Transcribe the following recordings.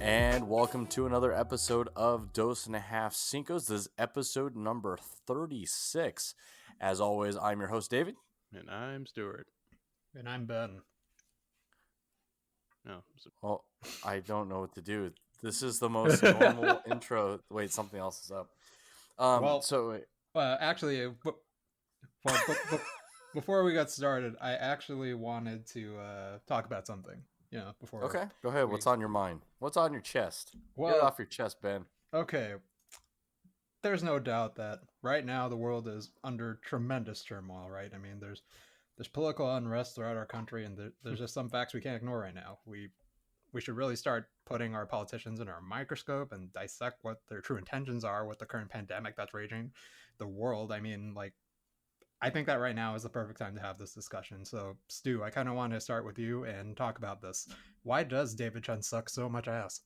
And welcome to another episode of Dose and a Half Cincos. This is episode number 36. As always, I'm your host, David. And I'm Stuart. And I'm Ben. No. Well, I don't know what to do. This is the most normal intro. Wait, something else is up. Actually, before we got started, I actually wanted to talk about something. Before. Okay, go ahead. What's on your mind? What's on your chest? Well, Get it off your chest, Ben. Okay. There's no doubt that right now the world is under tremendous turmoil, right? I mean, there's political unrest throughout our country, and there's just some facts we can't ignore right now. We should really start putting our politicians in our microscope and dissect what their true intentions are with the current pandemic that's raging the world. I mean, I think that right now is the perfect time to have this discussion. So, Stu, I kind of want to start with you and talk about this. Why does David Chen suck so much ass?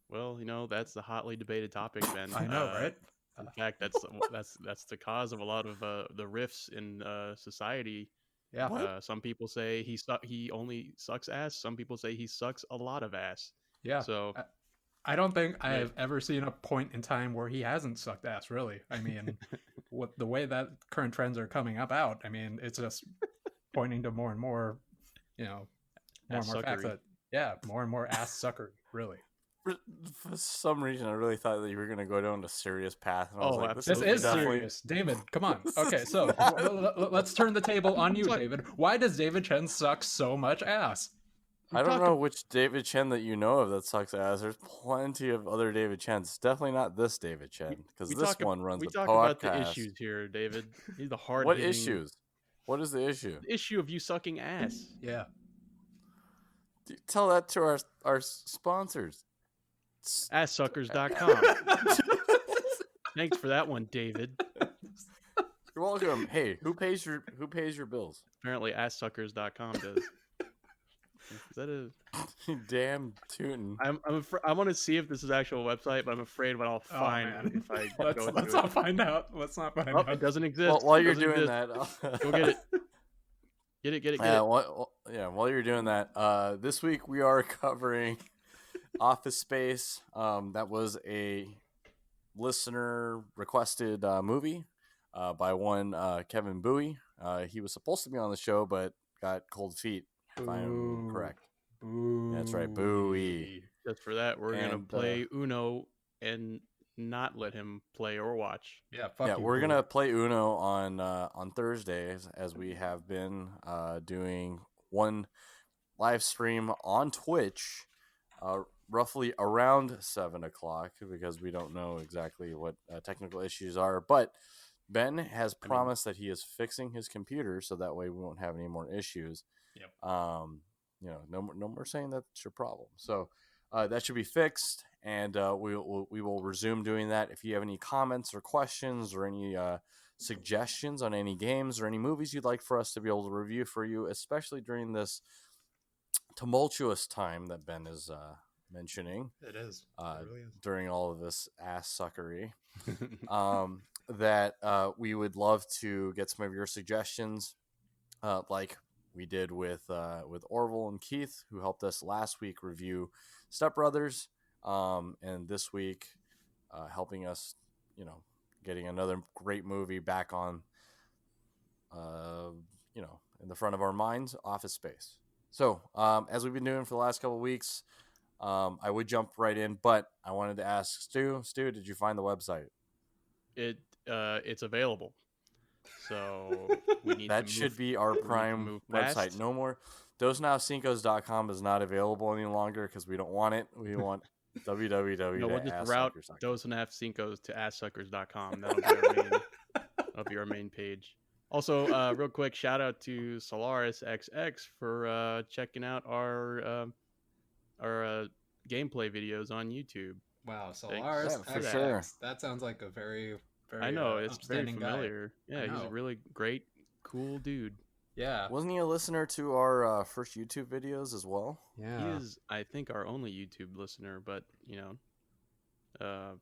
Well, that's the hotly debated topic, Ben. I know, right? In fact, that's the cause of a lot of the rifts in society. Yeah. Some people say he only sucks ass. Some people say he sucks a lot of ass. Yeah. So I don't think I've ever seen a point in time where he hasn't sucked ass, really. I mean, with the way that current trends are coming out, I mean, it's just pointing to more and more, more and more facts that, more and more ass suckery, really. For some reason, I really thought that you were going to go down a serious path. And I was like, this is serious. David, come on. Okay, so let's turn the table on you, David. Why does David Chen suck so much ass? I don't know which David Chen that you know of that sucks ass. There's plenty of other David Chens. Definitely not this David Chen, because this one runs a podcast. We talk about the issues here, David. He's the hard. What issues? What is the issue? The issue of you sucking ass. Yeah. Tell that to our sponsors. Asssuckers.com. Thanks for that one, David. You're welcome. Hey, who pays your bills? Apparently, asssuckers.com does. Is that a damn tootin'? I want to see if this is actual website, but I'm afraid what I'll find if I let's not find out. Let's not find out. It doesn't exist. Well, while you're doing that, go get it. Get it. While you're doing that, this week we are covering Office Space. That was a listener requested movie by one Kevin Bowie. He was supposed to be on the show, but got cold feet. If I'm correct. Boo. That's right, Bowie. Just for that, we're gonna play Uno and not let him play or watch. We're gonna play Uno on Thursdays, as we have been doing one live stream on Twitch, roughly around 7:00, because we don't know exactly what technical issues are. But Ben has promised that he is fixing his computer, so that way we won't have any more issues. Yep. No more saying that's your problem. So that should be fixed, and we will resume doing that. If you have any comments or questions or any suggestions on any games or any movies you'd like for us to be able to review for you, especially during this tumultuous time that Ben is mentioning. It is. It really is. During all of this ass suckery. That we would love to get some of your suggestions, like we did with Orville and Keith, who helped us last week review Step Brothers, and this week helping us, getting another great movie back on, in the front of our minds, Office Space. So as we've been doing for the last couple of weeks, I would jump right in, but I wanted to ask Stu, did you find the website? It's available. So we need that should be our prime website. No more. DoseNowCincos.com is not available any longer because we don't want it. We want www. No, we'll just route Dose.Cincos to asssuckers.com. That'll be our main page. Also, real quick, shout out to Solaris XX for checking out our gameplay videos on YouTube. Wow, Solaris for sure. That sounds like a very I know, it's very familiar. Guy. Yeah, he's a really great, cool dude. Yeah. Wasn't he a listener to our first YouTube videos as well? Yeah. He is, I think, our only YouTube listener, but, well,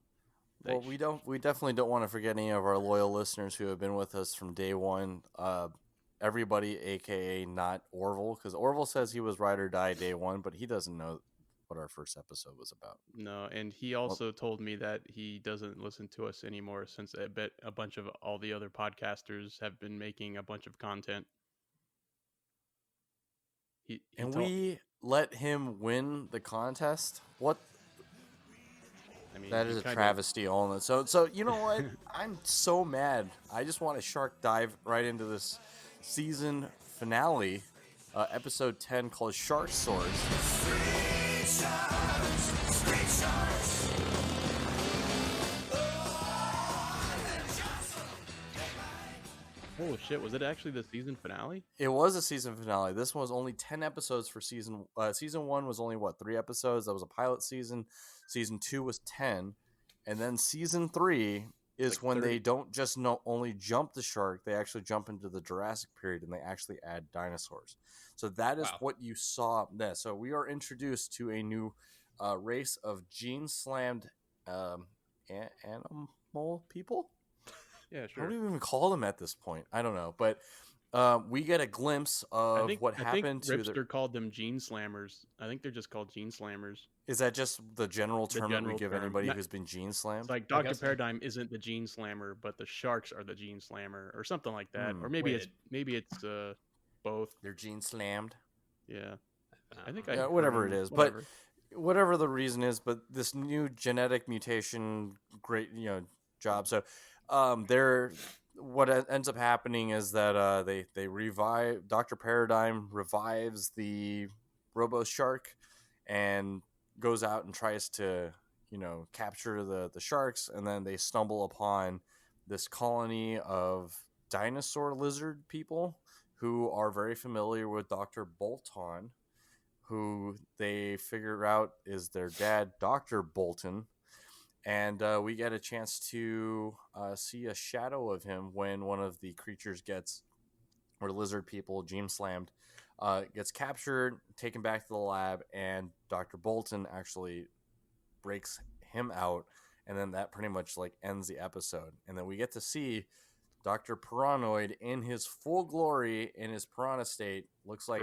we definitely don't want to forget any of our loyal listeners who have been with us from day one. Everybody, a.k.a. not Orville, because Orville says he was ride or die day one, but he doesn't know what our first episode was about. No, and he also told me that he doesn't listen to us anymore since I bet a bunch of all the other podcasters have been making a bunch of content. We let him win the contest? What? I mean, That is a travesty on it. So you know what? I'm so mad. I just want to shark dive right into this season finale, episode 10 called Shark Swords. Holy shit, was it actually the season finale? It was a season finale. This one was only 10 episodes for season 1 was only 3 episodes. That was a pilot season. Season 2 was 10. And then season 3 is when 30. They don't just only jump the shark, they actually jump into the Jurassic period and they actually add dinosaurs. So that is what you saw there. So we are introduced to a new race of gene-slammed animal people. Yeah, sure. What do you even call them at this point? I don't know, but we get a glimpse of what happened to Ripster called them gene slammers. I think they're just called gene slammers. Is that just the general term that we give anybody who's been gene slammed? It's like Dr. Paradigm isn't the gene slammer, but the sharks are the gene slammer, or something like that. Or maybe it's both. They're gene slammed. Yeah, I think whatever it is, whatever. But whatever the reason is, but this new genetic mutation, great job. So. What ends up happening is that they revive Dr. Paradigm revives the Robo Shark and goes out and tries to capture the sharks, and then they stumble upon this colony of dinosaur lizard people who are very familiar with Dr. Bolton, who they figure out is their dad, Dr. Bolton. And we get a chance to see a shadow of him when one of the creatures or lizard people, gene slammed, gets captured, taken back to the lab, and Dr. Bolton actually breaks him out, and then that pretty much ends the episode. And then we get to see Dr. Paranoid in his full glory, in his piranha state. Looks like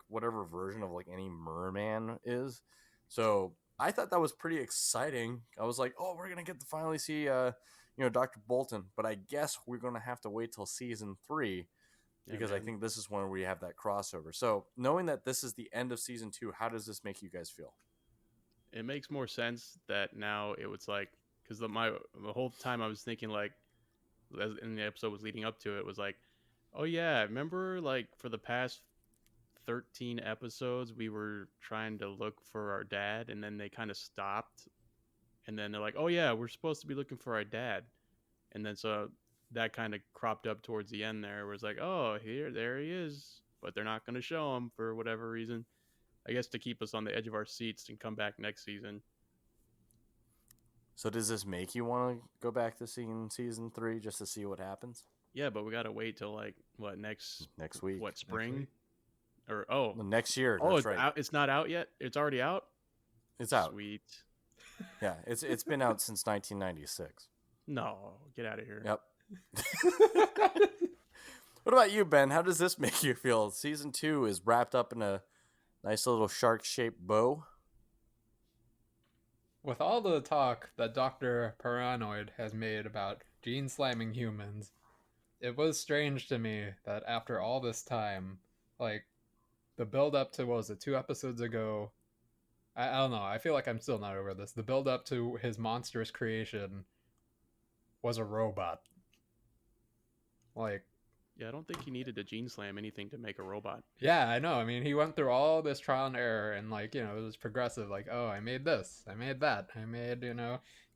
whatever version of any merman is. So I thought that was pretty exciting. I was like, oh, we're going to get to finally see, Dr. Bolton. But I guess we're going to have to wait till season 3 because I think this is when we have that crossover. So knowing that this is the end of season 2, how does this make you guys feel? It makes more sense that now it was because the whole time I was thinking as in the episode was leading up to it was oh yeah, remember for the past 13 episodes we were trying to look for our dad, and then they kind of stopped, and then they're like, oh yeah, we're supposed to be looking for our dad, and then so that kind of cropped up towards the end there, where it's oh, there he is, but they're not going to show him for whatever reason, I guess to keep us on the edge of our seats and come back next season. So does this make you want to go back to seeing season 3 just to see what happens? Yeah, but we gotta wait till next week, spring? Next year. Oh, that's right. It's not out yet. It's already out. It's out. Sweet. Yeah, it's been out since 1996. No, get out of here. Yep. What about you, Ben? How does this make you feel? Season 2 is wrapped up in a nice little shark-shaped bow. With all the talk that Dr. Paranoid has made about gene slamming humans, it was strange to me that after all this time, the build up to, what was it, 2 episodes ago? I don't know. I feel like I'm still not over this. The build up to his monstrous creation was a robot. Yeah, I don't think he needed to gene slam anything to make a robot. Yeah, I know. I mean, he went through all this trial and error, and it was progressive. Oh, I made this, I made that, I made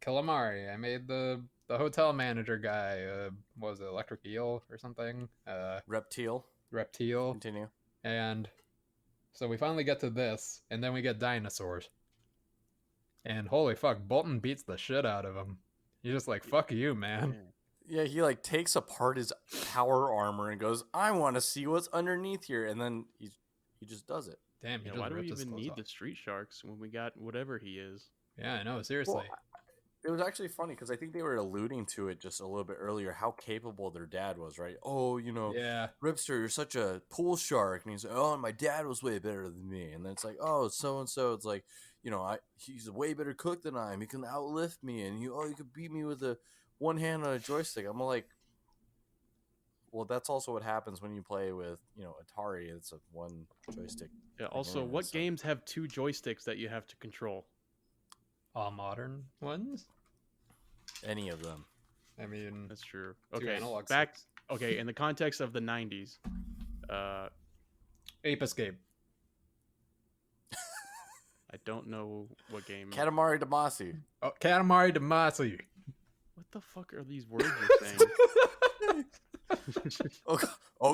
calamari, I made the hotel manager guy. What was it, electric eel or something? Reptile. Continue. And so we finally get to this, and then we get dinosaurs. And holy fuck, Bolton beats the shit out of him. He's just fuck you, man. Yeah, he takes apart his power armor and goes, I want to see what's underneath here. And then he just does it. Damn, why do we even need the street sharks when we got whatever he is? Yeah, I know, seriously. It was actually funny because I think they were alluding to it just a little bit earlier, how capable their dad was, right? Oh, Yeah. Ripster, you're such a pool shark. And he's like, oh, and my dad was way better than me. And then it's like, oh, so-and-so. It's like, he's a way better cook than I am. He can outlift me. And you could beat me with one hand on a joystick. I'm like, well, that's also what happens when you play with, Atari. It's a one joystick. Yeah. thing Also, anyway, what so- games have 2 joysticks that you have to control? All modern ones. Any of them. I mean, That's true. 2 Okay, analog back. sticks. Okay, in the context of the 90s, Ape Escape. I don't know what game. Katamari Damacy. Oh, Katamari Damacy. What the fuck are these words you're saying?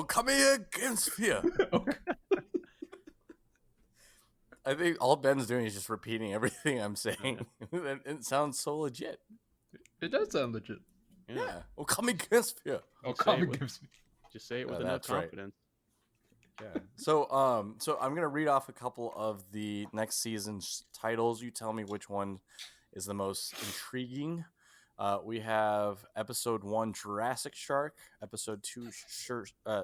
Come here, Gamesphere. I think all Ben's doing is just repeating everything I'm saying. And it sounds so legit. It does sound legit. Yeah. Come here, Gamesphere. Oh, Just say comic it with- gives me. Just say it with Yeah, enough that's right. confidence. Yeah. So I'm gonna read off a couple of the next season's titles. You tell me which one is the most intriguing. We have episode 1, Jurassic Shark. Episode 2,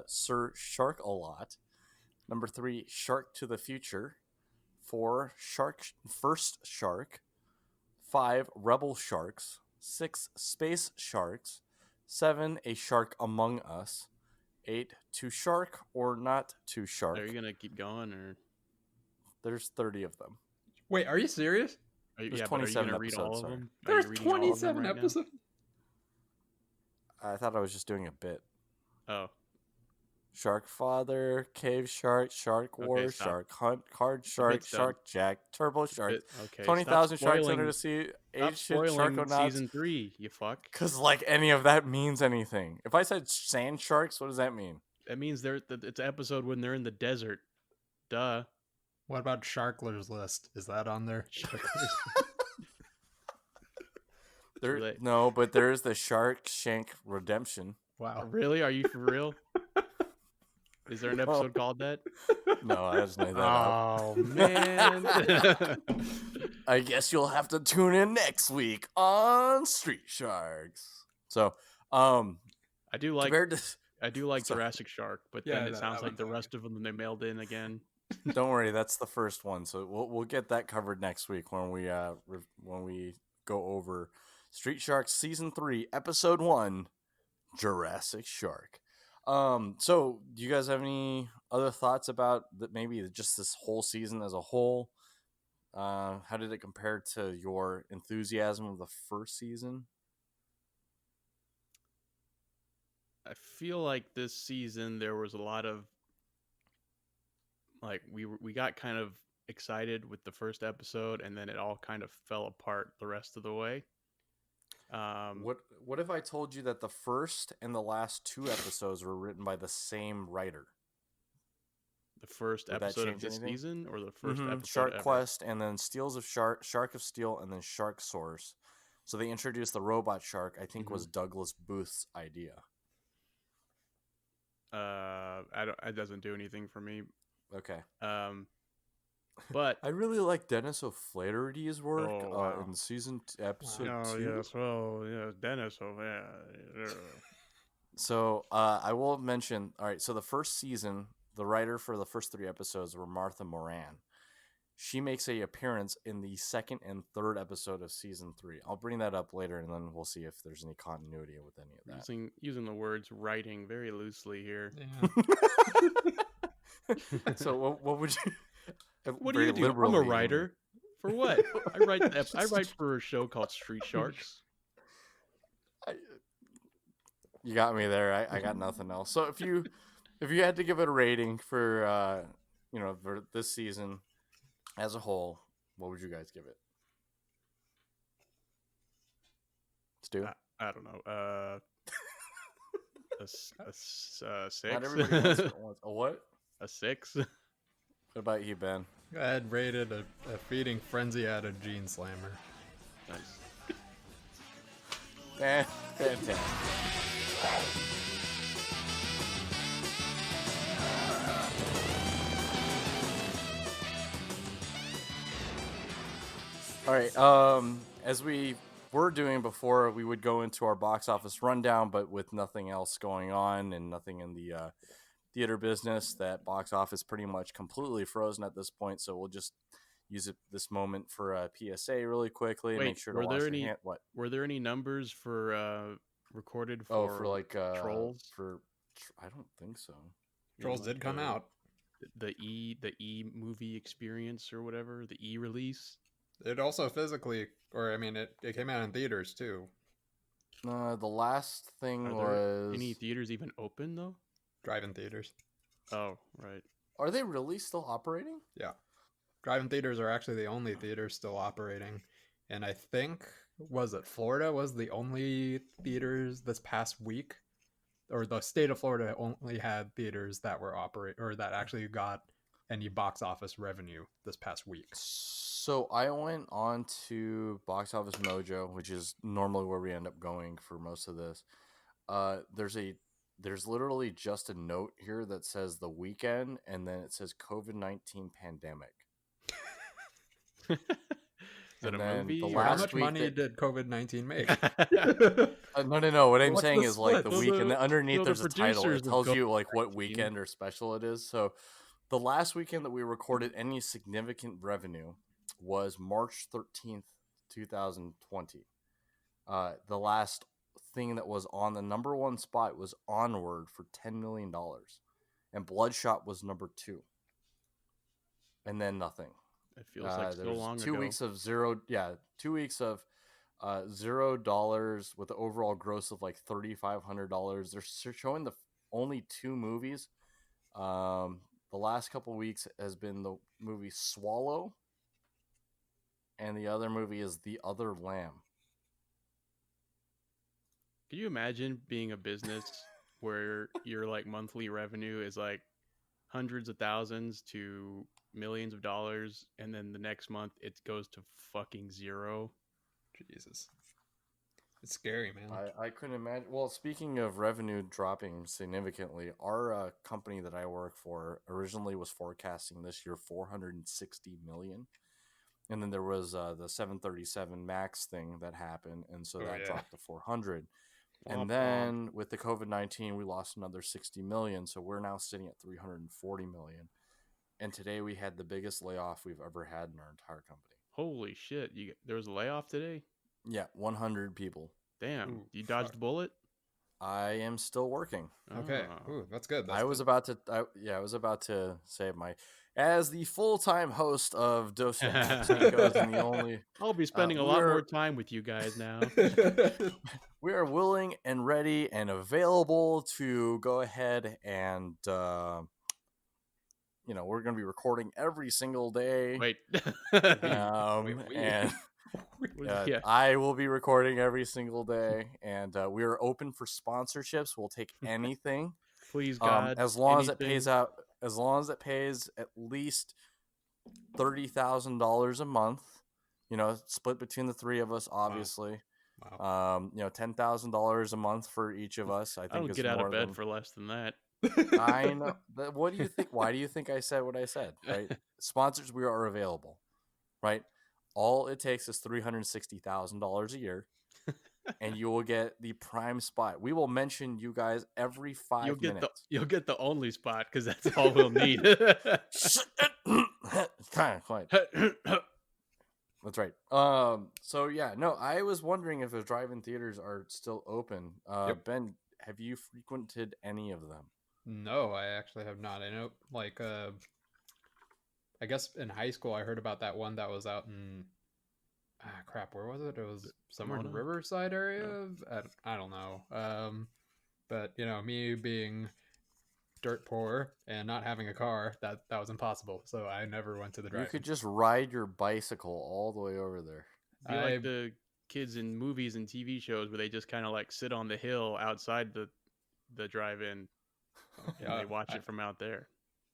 Sir Shark-a-Lot. Number 3, Shark to the Future. 4, First Shark. 5, Rebel Sharks. 6, Space Sharks. 7, A Shark Among Us. 8, To Shark or Not To Shark. Are you gonna keep going, or There's 30 of them. Wait, are you serious? are you, There's yeah, but are you 27 gonna read all episodes, of sorry. them? Are There's you reading all of them 27 right now? episodes. I thought I was just doing a bit. Oh, Shark Father, Cave Shark, Shark Okay, Wars, stop. Shark Hunt, Card Shark, bit's done. Shark Jack, Turbo Shark, okay. 20,000 stop Sharks spoiling- Under the Sea, Stop 8 shit spoiling Sharkonauts. season 3, you fuck. Because, any of that means anything. If I said sand sharks, what does that mean? That means it's an episode when they're in the desert. Duh. What about Sharkler's List? Is that on there? Really? No, but there is the Shark Shank Redemption. Wow. Really? Are you for real? Is there an No. episode called that? No, I just made that up. Oh man. I guess you'll have to tune in next week on Street Sharks. So, I do like compared to, Sorry. Jurassic Shark, but Yeah, then it that sounds like one's the okay. rest of them they mailed in again. don't worry, that's the first one. So we'll get that covered next week when we go over Street Sharks season 3, episode 1, Jurassic Shark. So do you guys have any other thoughts about maybe just this whole season as a whole? How did it compare to your enthusiasm of the first season? I feel like this season there was a lot of we got kind of excited with the first episode, and then it all kind of fell apart the rest of the way. What if I told you that the first and the last 2 episodes were written by the same writer? The first Would that episode of change this anything? season, or the 1st Mhm. episode Shark ever? Quest, and then Steels of Shark of Steel, and then Shark Source. So they introduced the robot shark. I think was Douglas Booth's idea. It doesn't do anything for me. Okay. But I really like Dennis O'Flaherty's work Oh, wow. in season episode oh 2. yes, well, yeah, Dennis over there. So I will mention. All right. So the first season, the writer for the first 3 episodes were Martha Moran. She makes a appearance in the 2nd and 3rd episode of season 3. I'll bring that up later, and then we'll see if there's any continuity with any of that. Using the words writing very loosely here. Yeah. So what would you? What do very you do? I'm a liberally, writer. For what? I write for a show called Street Sharks. You got me there. I got nothing else. So if you had to give it a rating for for this season as a whole, what would you guys give it? Stu? I don't know. A 6. Not everybody wants it once. A what? A 6. What about you, Ben? I had rated a feeding frenzy out of Gene Slammer. Nice. Fantastic. All right. As we we're doing before we would go into our box office rundown, but with nothing else going on and nothing in the theater business, that box office pretty much completely frozen at this point. So we'll just use this moment for a PSA really quickly. Wait, Make sure to wash your hand. What? Were there any numbers for recorded Oh, for for like Trolls? I don't think so. Trolls did come out. The E movie experience or whatever, the E release. It also physically, or I mean, it came out in theaters too. The last thing Are there was any theaters even open though? Drive-in theaters. Oh, right. Are they really still operating? Yeah. Drive-in theaters are actually the only theaters still operating. And I think, was it Florida was the only theaters this past week? Or the state of Florida only had theaters that were or that actually got any box office revenue this past week. So I went on to Box Office Mojo, which is normally where we end up going for most of this. There's literally just a note here that says the weekend, and then it says COVID-19 pandemic. Is it a movie? How much money did COVID-19 make? No. What I'm What's saying the is like split? the week, and then underneath the there's a title. It producers of tells you like what COVID-19. weekend or special it is. So the last weekend that we recorded any significant revenue was March 13th, 2020. The last thing that was on the number one spot was Onward for $10 million. And Bloodshot was number 2. And then nothing. It feels like so long 2 ago. weeks of zero. Yeah, 2 weeks of $0 with the overall gross of like $3,500. They're showing the only 2 movies. The last couple weeks has been the movie Swallow, and the other movie is The Other Lamb. Can you imagine being a business where your like monthly revenue is like hundreds of thousands to millions of dollars, and then the next month it goes to fucking zero? Jesus. It's scary, man. I couldn't imagine. Well, speaking of revenue dropping significantly, our company that I work for originally was forecasting this year $460 million. And then there was the 737 MAX thing that happened, and so that dropped to 400. And then with the COVID-19, we lost another 60 million, so we're now sitting at 340 million. And today we had the biggest layoff we've ever had in our entire company. Holy shit! There was a layoff today? Yeah, 100 people. Damn, Ooh, you dodged the bullet. I am still working. Okay, ooh, that's good. I was about to say as the full-time host of Dos Amigos and the only. I'll be spending a lot more time with you guys now. We are willing and ready and available to go ahead and we're going to be recording every single day. Wait. And I will be recording every single day, and we are open for sponsorships. We'll take anything. Please, God, as long as it pays at least $30,000 a month. Split between the 3 of us, obviously. Wow. $10,000 a month for each of us. I think don't get out of bed for less than that. I know. What do you think? Why do you think I said what I said? Right? Sponsors, we are available. Right? All it takes is $360,000 a year, and you will get the prime spot. We will mention you guys every 5 minutes. You'll get the only spot because that's all we'll need. Quiet. That's right. So yeah, no, I was wondering if the drive-in theaters are still open. Yep. Ben, have you frequented any of them? No, I actually have not. I know, like, I guess in high school I heard about that one that was out in, crap, where was it? It was somewhere in the Riverside area. I don't know. But me being dirt poor and not having a car, that was impossible. So I never went to the drive-in. You could just ride your bicycle all the way over there. Be like the kids in movies and TV shows where they just kind of like sit on the hill outside the drive-in and they watch it from out there.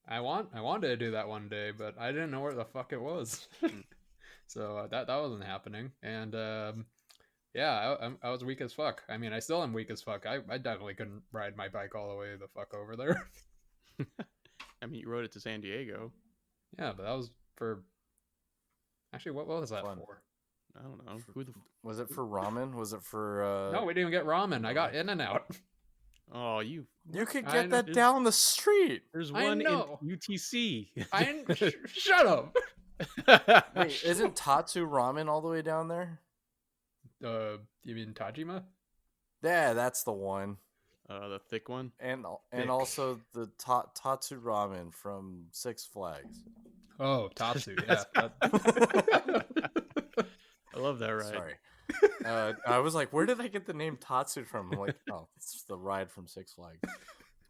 I wanted to do that one day, but I didn't know where the fuck it was. So that wasn't happening. And I was weak as fuck. I mean, I still am weak as fuck. I definitely couldn't ride my bike all the way the fuck over there. I mean, you rode it to San Diego. Yeah, but that was for... Actually, what was that Fun. for? I don't know. Was it for ramen? Was it for? No, we didn't even get ramen. I got In-N-Out. Oh, You what? could I get know. that down the street. There's I one in know. UTC. Shut up. Wait, isn't Tatsu Ramen all the way down there? You mean Tajima? Yeah, that's the one. The thick one. And Thick. also the Tatsu Ramen from Six Flags. Oh, Tatsu. Yeah. I love that ride. Sorry. I was like, where did I get the name Tatsu from? I'm like, oh, it's the ride from Six Flags.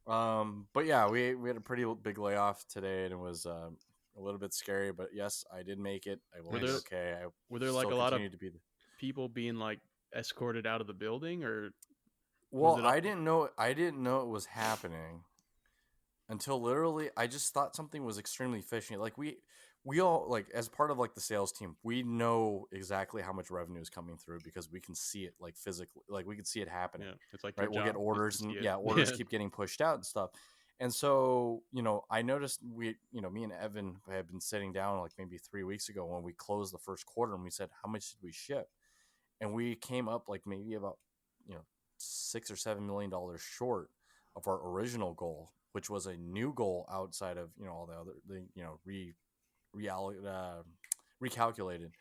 But yeah, we had a pretty big layoff today, and it was a little bit scary. But yes, I did make it. I will be okay. Were there like a lot of to be people being like escorted out of the building, or? Well, I didn't know it was happening until literally I just thought something was extremely fishy. Like we all, like, as part of like the sales team, we know exactly how much revenue is coming through because we can see it, like, physically, like we can see it happening. Yeah, it's like right. We'll get orders and orders keep getting pushed out and stuff. And so, I noticed me and Evan had been sitting down like maybe 3 weeks ago when we closed the first quarter, and we said, how much did we ship? And we came up like maybe about, $6 or $7 million short of our original goal, which was a new goal outside of, all the other, recalculated.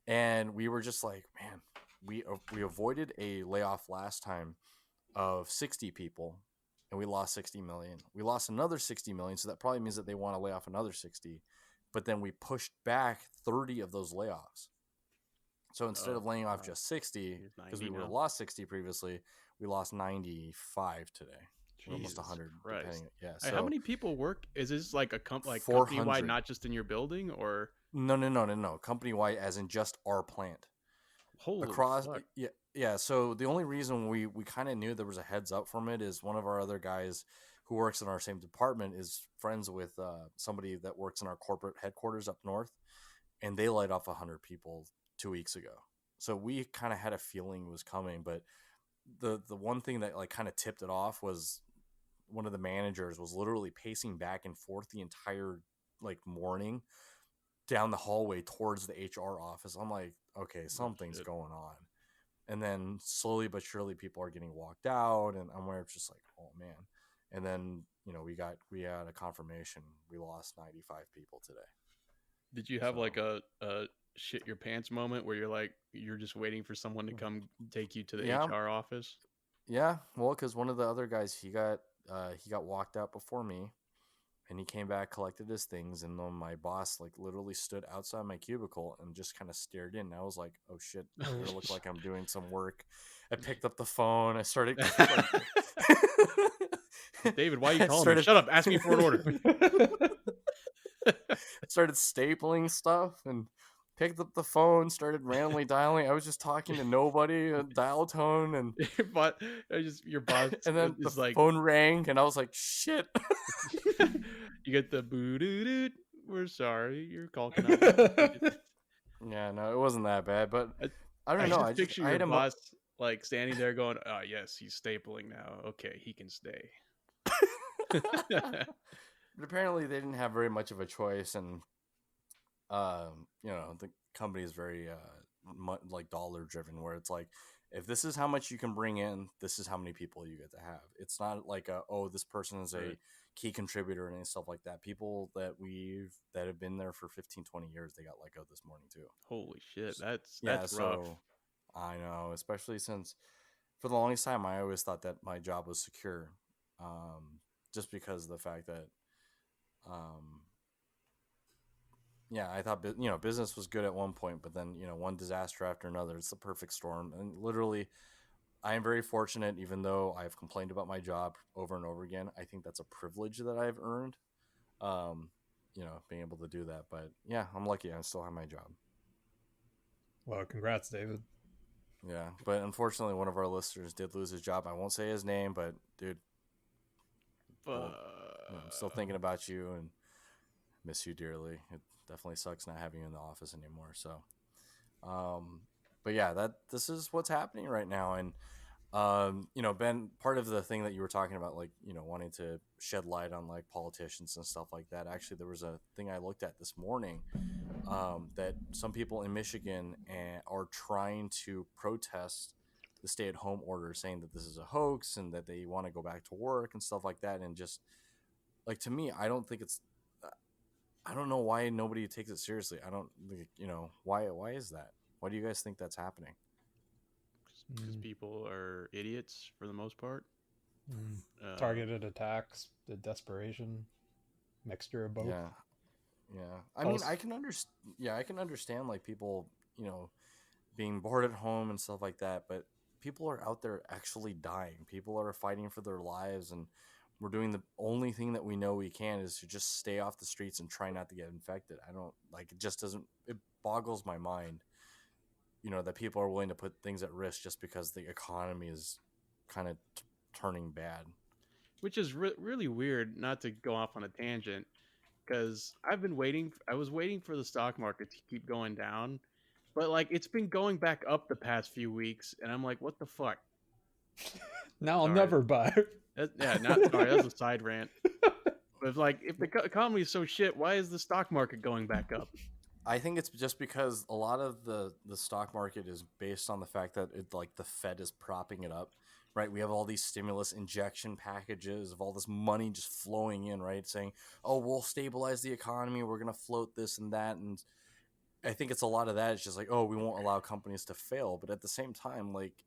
And we were just like, man, we avoided a layoff last time of 60 people, and we lost 60 million. We lost another 60 million, so that probably means that they want to lay off another 60. But then we pushed back 30 of those layoffs. So instead of laying off just 60, because we lost 60 previously, we lost 95 today. We're almost 100. Yeah. So how many people work? Is this like a company wide, not just in your building, or? No. Company wide, as in just our plant. Holy across. fuck. Yeah. So the only reason we kind of knew there was a heads up from it is one of our other guys who works in our same department is friends with somebody that works in our corporate headquarters up north, and they laid off 100 people 2 weeks ago. So we kind of had a feeling it was coming, but the one thing that like kind of tipped it off was one of the managers was literally pacing back and forth the entire like morning down the hallway towards the HR office. I'm like, okay, something's going on. And then slowly but surely people are getting walked out, and I'm just like, oh man. And then, we had a confirmation. We lost 95 people today. Did you have like a shit your pants moment where you're just waiting for someone to come take you to the HR office? Yeah, well, because one of the other guys, he got walked out before me, and he came back, collected his things, and then my boss like literally stood outside my cubicle and just kind of stared in. And I was like, oh shit, I look like I'm doing some work. I picked up the phone. I started David, why are you calling me? Shut up, ask me for an order. Started stapling stuff and picked up the phone, started randomly dialing. I was just talking to nobody, a dial tone, and but your boss, and then the phone rang, and I was like, shit. You get the boo doo doo. We're sorry, your call cannot. Yeah, no, it wasn't that bad, but I don't know. I picture your boss like standing there going, "Oh yes, he's stapling now. Okay, he can stay." But apparently they didn't have very much of a choice, and the company is very like dollar driven, where it's like, if this is how much you can bring in, this is how many people you get to have. It's not like this person is a key contributor and stuff like that. People that have been there for 15, 20 years, they got let go this morning too. Holy shit, that's rough. I know, especially since for the longest time I always thought that my job was secure, just because of the fact that I thought business was good at one point, but then one disaster after another. It's the perfect storm, and literally, I am very fortunate. Even though I've complained about my job over and over again, I think that's a privilege that I've earned. Being able to do that. But yeah, I'm lucky. I still have my job. Well, congrats, David. Yeah, but unfortunately, one of our listeners did lose his job. I won't say his name, but dude, I'm still thinking about you and miss you dearly. It definitely sucks not having you in the office anymore. So, but yeah, this is what's happening right now. And Ben, part of the thing that you were talking about, like, wanting to shed light on like politicians and stuff like that. Actually, there was a thing I looked at this morning, that some people in Michigan are trying to protest the stay-at-home order, saying that this is a hoax and that they want to go back to work and stuff like that. And just like, to me, I don't think it's. I don't know why nobody takes it seriously. I don't, why. Why is that? Why do you guys think that's happening? Because people are idiots for the most part. Targeted attacks, the desperation, mixture of both. Yeah. I mean, I can understand. Yeah, I can understand like people, being bored at home and stuff like that. But people are out there actually dying. People are fighting for their lives, and we're doing the only thing that we know we can is to just stay off the streets and try not to get infected. I don't like. It just doesn't. It boggles my mind, that people are willing to put things at risk just because the economy is kind of turning bad. Which is really weird. Not to go off on a tangent, because I was waiting for the stock market to keep going down, but like it's been going back up the past few weeks, and I'm like, what the fuck? Now I'll Sorry. never buy. Sorry, that's a side rant. But like, if the economy is so shit, why is the stock market going back up? I think it's just because a lot of the stock market is based on the fact that like the Fed is propping it up, right? We have all these stimulus injection packages of all this money just flowing in, right? Saying, oh, we'll stabilize the economy. We're going to float this and that. And I think it's a lot of that. It's just like, oh, we won't allow companies to fail. But at the same time, like,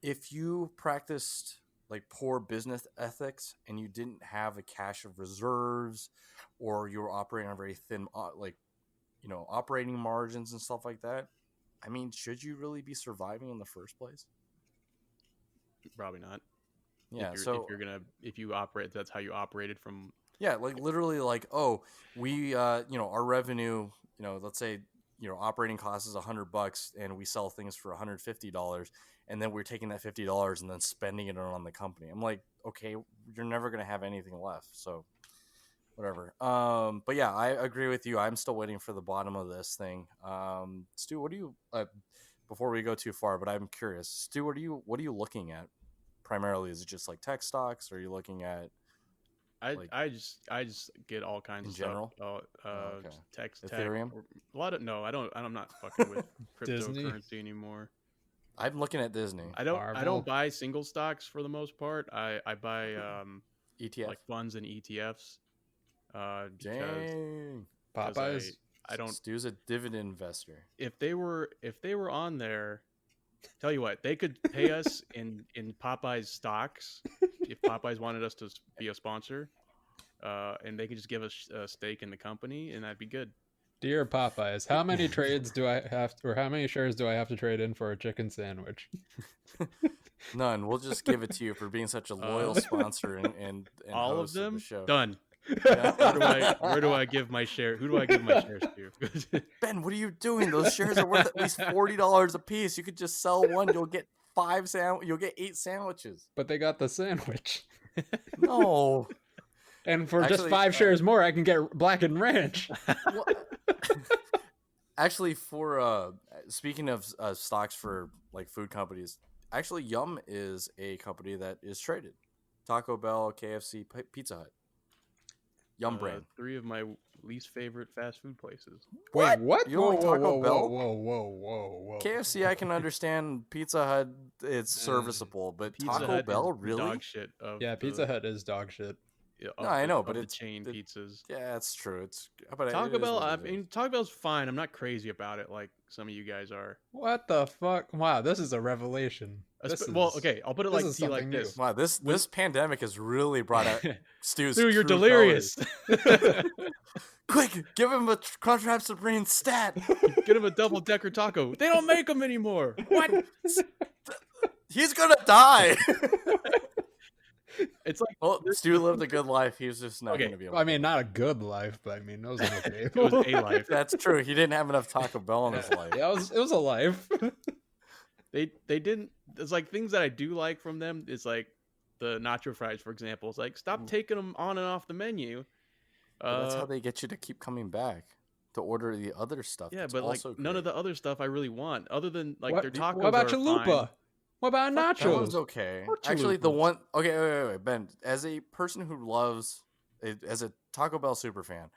if you practiced like poor business ethics and you didn't have a cache of reserves, or you were operating on very thin, operating margins and stuff like that, I mean, should you really be surviving in the first place? Probably not. Yeah. If you operate, that's how you operated from. Yeah, like literally, like, oh, we, our revenue, let's say, operating cost is $100, and we sell things for $150, and then we're taking that $50 and then spending it on the company. I'm like, okay, you're never gonna have anything left, so whatever. But yeah, I agree with you. I'm still waiting for the bottom of this thing. Stu, what do you? Before we go too far, but I'm curious, Stu, what are you looking at primarily? Is it just like tech stocks, or are you looking at? I just get all kinds in of general? stuff. Okay. Tech, Ethereum? a lot of no. I'm not fucking with Disney? cryptocurrency anymore. I'm looking at Disney. I Marvel? don't buy single stocks for the most part. I buy ETF. like funds and ETFs. Because Dang. Popeyes. I don't. Stu's a dividend investor. If they were on there, tell you what, they could pay us in Popeyes stocks if Popeyes wanted us to be a sponsor, and they could just give us a stake in the company, and that'd be good. Dear Popeyes, how many trades do I have, or how many shares do I have to trade in for a chicken sandwich? None. We'll just give it to you for being such a loyal sponsor and all host of them. the show. Done. Yeah. Where do I give my share? Who do I give my shares to? Ben, what are you doing? Those shares are worth at least $40 a piece. You could just sell one. You'll get You'll get 8 sandwiches. But they got the sandwich. No. And for Actually, just 5 shares more, I can get Blackened Ranch. Actually, for speaking of stocks for like food companies, actually Yum is a company that is traded. Taco Bell, KFC, Pizza Hut. Yum brand. 3 of my least favorite fast food places. Wait, what? You don't like Taco Bell? Whoa. KFC, I can understand. Pizza Hut, it's serviceable, but Pizza Taco Hut Bell, is really? dog shit. Yeah, Pizza Hut is dog shit. No, I know, but it's chain pizzas. Yeah, it's true. But Taco Bell. I mean, Taco Bell's fine. I'm not crazy about it like some of you guys are. What the fuck? Wow, this is a revelation. Well, okay, I'll put it to you like this. Wow, this pandemic has really brought out Stu's. Stu, you're true delirious. Quick, give him a Crunchwrap Supreme stat. Get him a double decker taco. They don't make them anymore. What? He's gonna die. It's like, well, Stu lived a good life. He was just not going to be able to. I mean, not a good life, but I mean, it was an okay. It was a life. That's true. He didn't have enough Taco Bell in his life. Yeah, it was a life. They didn't. It's like things that I do like from them. Is like the nacho fries, for example. It's like stop taking them on and off the menu. That's how they get you to keep coming back to order the other stuff. Yeah, but like none of the other stuff I really want, other than like their tacos. What about Chalupa? What about That one's nachos? okay. Or Actually, the chalupas. one. Okay, wait, Ben. As a person who loves, as a Taco Bell super fan,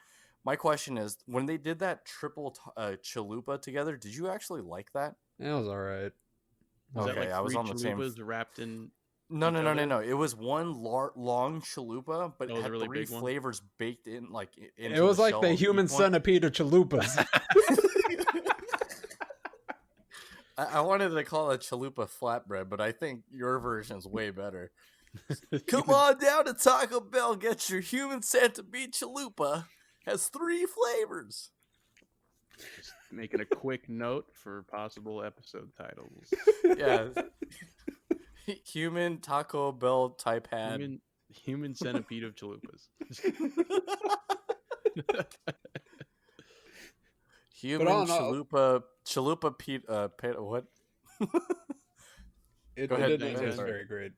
my question is: when they did that triple chalupa together, did you actually like that? It was all right. Was that Okay, like I was 3 on the same. chalupas wrapped in No, each no, no, no, other? no. It was one long chalupa, but That it was a had really 3 big one. flavors baked in, like It into the was like shell the of human each one. centipede of chalupas. I wanted to call it chalupa flatbread, but I think your version's way better. Come on down to Taco Bell, get your human centipede chalupa. Has 3 flavors. Just making a quick note for possible episode titles. Yeah. Human Taco Bell type had. Human centipede of chalupas. Human all in all- chalupa what? It Go ahead, didn't Ben, taste Ben. very great.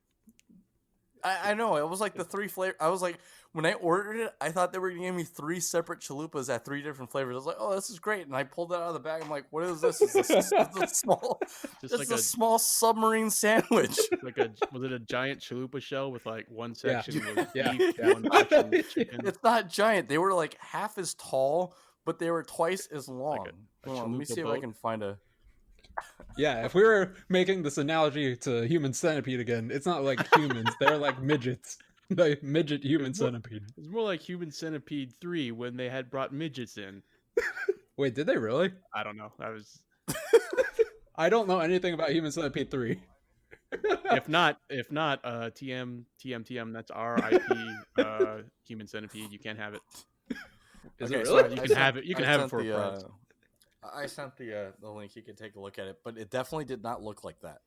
I know, it was like the 3 flavor. I was like, when I ordered it, I thought they were gonna give me 3 separate chalupas at 3 different flavors. I was like, oh, this is great, and I pulled it out of the bag. I'm like, what is this? Is this a small? Just This like is a small submarine sandwich. was it a giant chalupa shell with like one Yeah. section was Yeah. beef, Yeah. one section was chicken? It's not giant. They were like half as tall, but they were twice as long. a Hold on, let me chalupa see if I boat. can find a. Yeah, if we were making this analogy to human centipede again, it's not like humans; they're like midgets, like midget human It's more- centipede. It's more like Human Centipede 3 when they had brought midgets in. Wait, did they really? I don't know. I don't know anything about Human Centipede 3. If not, TM, that's RIP Human Centipede. You can't have it. Is Okay, it so really? You I can have it. You I can have it sent for a the, price. I sent the link. You can take a look at it, but it definitely did not look like that.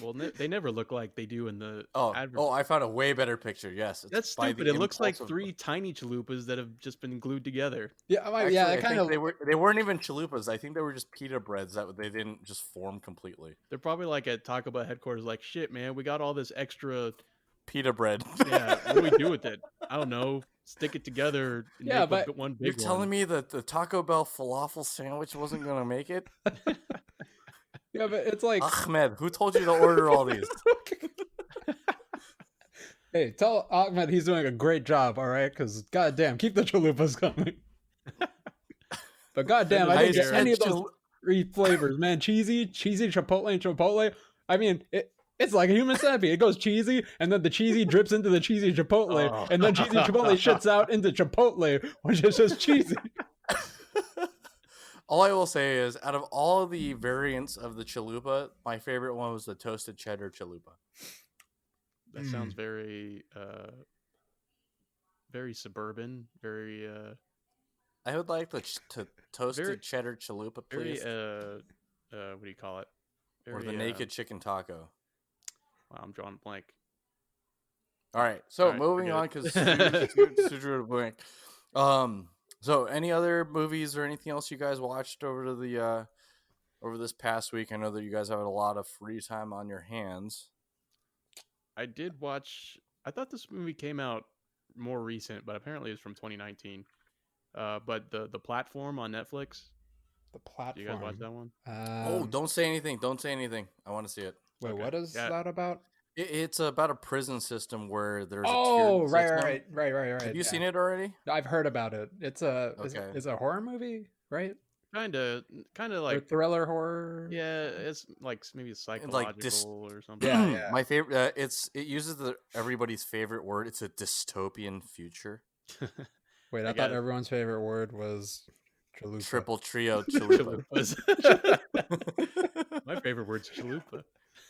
Well, they never look like they do in the Oh, advert. I found a way better picture. Yes, it's That's by stupid. the It looks like impulsive- 3 tiny chalupas that have just been glued together. Yeah, Actually, yeah, I it kind think of. they weren't even chalupas. I think they were just pita breads that they didn't just form completely. They're probably like at Taco Bell headquarters, like, shit, man, we got all this extra. Pita bread. Yeah, what do we do with it? I don't know. Stick it together. And Yeah, make but one big You're telling one. me that the Taco Bell falafel sandwich wasn't gonna make it? Yeah, but it's like. Ahmed, who told you to order all these? Hey, tell Ahmed he's doing a great job, all right? Because goddamn, keep the chalupas coming. But goddamn, I I didn't get said any of those 3 flavors, man. Cheesy, chipotle, and chipotle. I mean, it's like a human centipede. It goes cheesy, and then the cheesy drips into the cheesy chipotle, Oh. and then cheesy chipotle shits out into chipotle, which is just cheesy. All I will say is, out of all the variants of the chalupa, my favorite one was the toasted cheddar chalupa. That sounds very, very suburban. Very, I would like the toasted Very- cheddar chalupa, very, please, what do you call it? or Very, the naked chicken taco. Wow, I'm drawing a blank. All right, so All right, moving forget on because so any other movies or anything else you guys watched over this past week? I know that you guys have a lot of free time on your hands. I did watch. I thought this movie came out more recent, but apparently it's from 2019. But the platform on Netflix. The Do platform. you guys watch that one? Don't say anything. Don't say anything. I want to see it. Wait, Okay. what is Yeah. that about? It's about a prison system where there's Oh, a tiered system. right. Have you yeah. seen it already? I've heard about it. It's a Okay. it's a horror movie, right? Kind of Or like thriller horror. yeah. It's like maybe psychological or something. Yeah. My favorite. It uses everybody's favorite word. It's a dystopian future. Wait, I I got thought it. everyone's favorite word was chalupa. Triple trio chalupa. Chalupas. My favorite word's chalupa.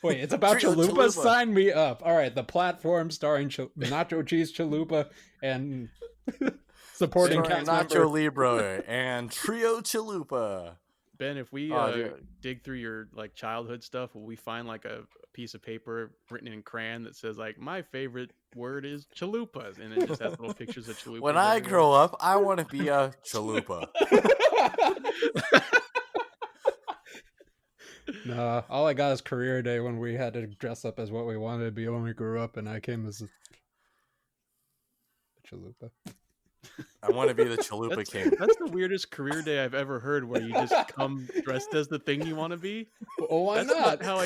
Wait, it's about Trio chalupa? chalupa. Sign me up. All right, the platform starring nacho cheese chalupa and supporting Starring cast Nacho member. Libre and trio chalupa. Ben, if we Oh, dude. dig through your like childhood stuff, will we find like a piece of paper written in crayon that says like my favorite word is chalupas, and it just has little pictures of chalupas. When I everywhere? grow up, I want to be a chalupa. Nah, all I got is career day when we had to dress up as what we wanted to be when we grew up, and I came as a chalupa. I want to be the chalupa king. That's the weirdest career day I've ever heard, where you just come dressed as the thing you want to be. Well, why That's not? how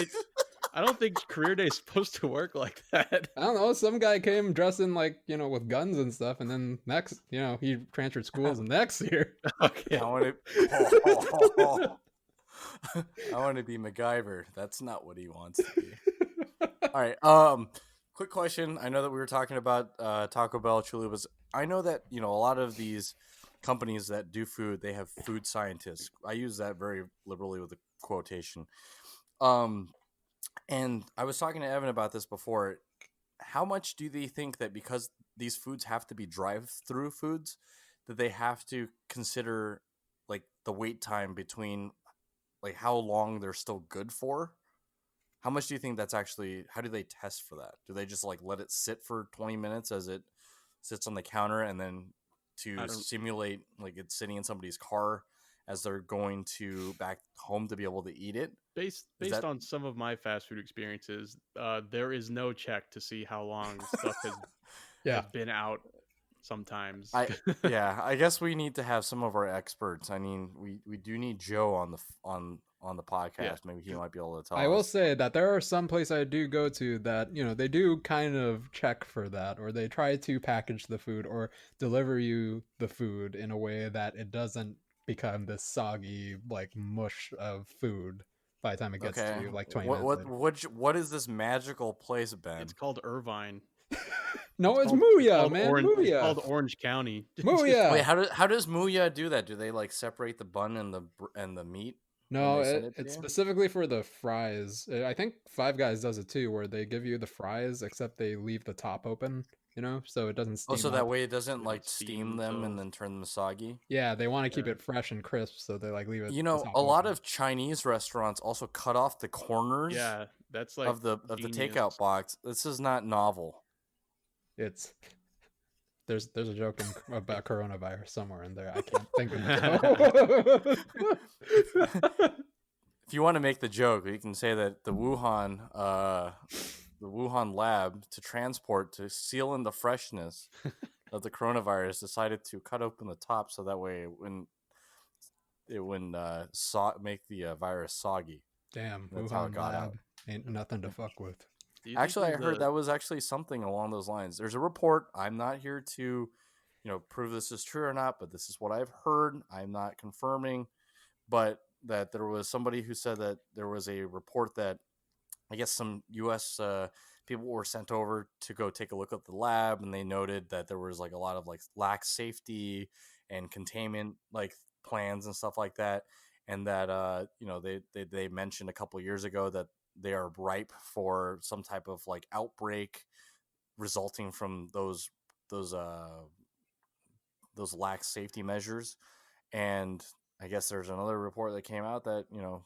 I don't think career day is supposed to work like that. I don't know. Some guy came dressed in like, with guns and stuff, and then next, he transferred schools next year. Okay. I want to be MacGyver. That's not what he wants to be. All right. Quick question. I know that we were talking about Taco Bell, Chalupas. I know that a lot of these companies that do food, they have food scientists. I use that very liberally with a quotation. And I was talking to Evan about this before. How much do they think that because these foods have to be drive-through foods, that they have to consider like the wait time between like how long they're still good for? How much do you think that's actually, how do they test for that? Do they just like let it sit for 20 minutes as it sits on the counter and then to simulate like it's sitting in somebody's car as they're going to back home to be able to eat it? Based on some of my fast food experiences, there is no check to see how long stuff has been out sometimes. I guess we need to have some of our experts. I mean, we do need Joe on the podcast. Yeah. Maybe he might be able to tell us. I will say that there are some places I do go to that, they do kind of check for that, or they try to package the food or deliver you the food in a way that it doesn't become this soggy like mush of food by the time it gets to you like 20 minutes later. What is this magical place, Ben? It's called Irvine. No, it's Mooya, man. Mooya. It's called Orange County. Mooya. Wait, how does Mooya do that? Do they like separate the bun and the meat? No, it's specifically for the fries. I think Five Guys does it too, where they give you the fries, except they leave the top open, so it doesn't steam. Oh, so that way it doesn't like steam them and then turn them soggy? Yeah, they want to keep it fresh and crisp, so they like leave it. A lot of Chinese restaurants also cut off the corners. Yeah, that's like of the takeout box. This is not novel. It's there's a joke about coronavirus somewhere in there. I can't think of it. If you want to make the joke, you can say that the Wuhan lab to transport to seal in the freshness of the coronavirus decided to cut open the top so that way it wouldn't make the virus soggy. Damn, that's Wuhan how it got lab out. Ain't nothing to fuck with. Actually, I heard that was actually something along those lines. There's a report. I'm not here to, prove this is true or not, but this is what I've heard. I'm not confirming, but that there was somebody who said that there was a report that I guess some U.S. People were sent over to go take a look at the lab, and they noted that there was like a lot of like lax safety and containment like plans and stuff like that, and that they mentioned a couple of years ago that they are ripe for some type of like outbreak resulting from those lax safety measures. And I guess there's another report that came out that a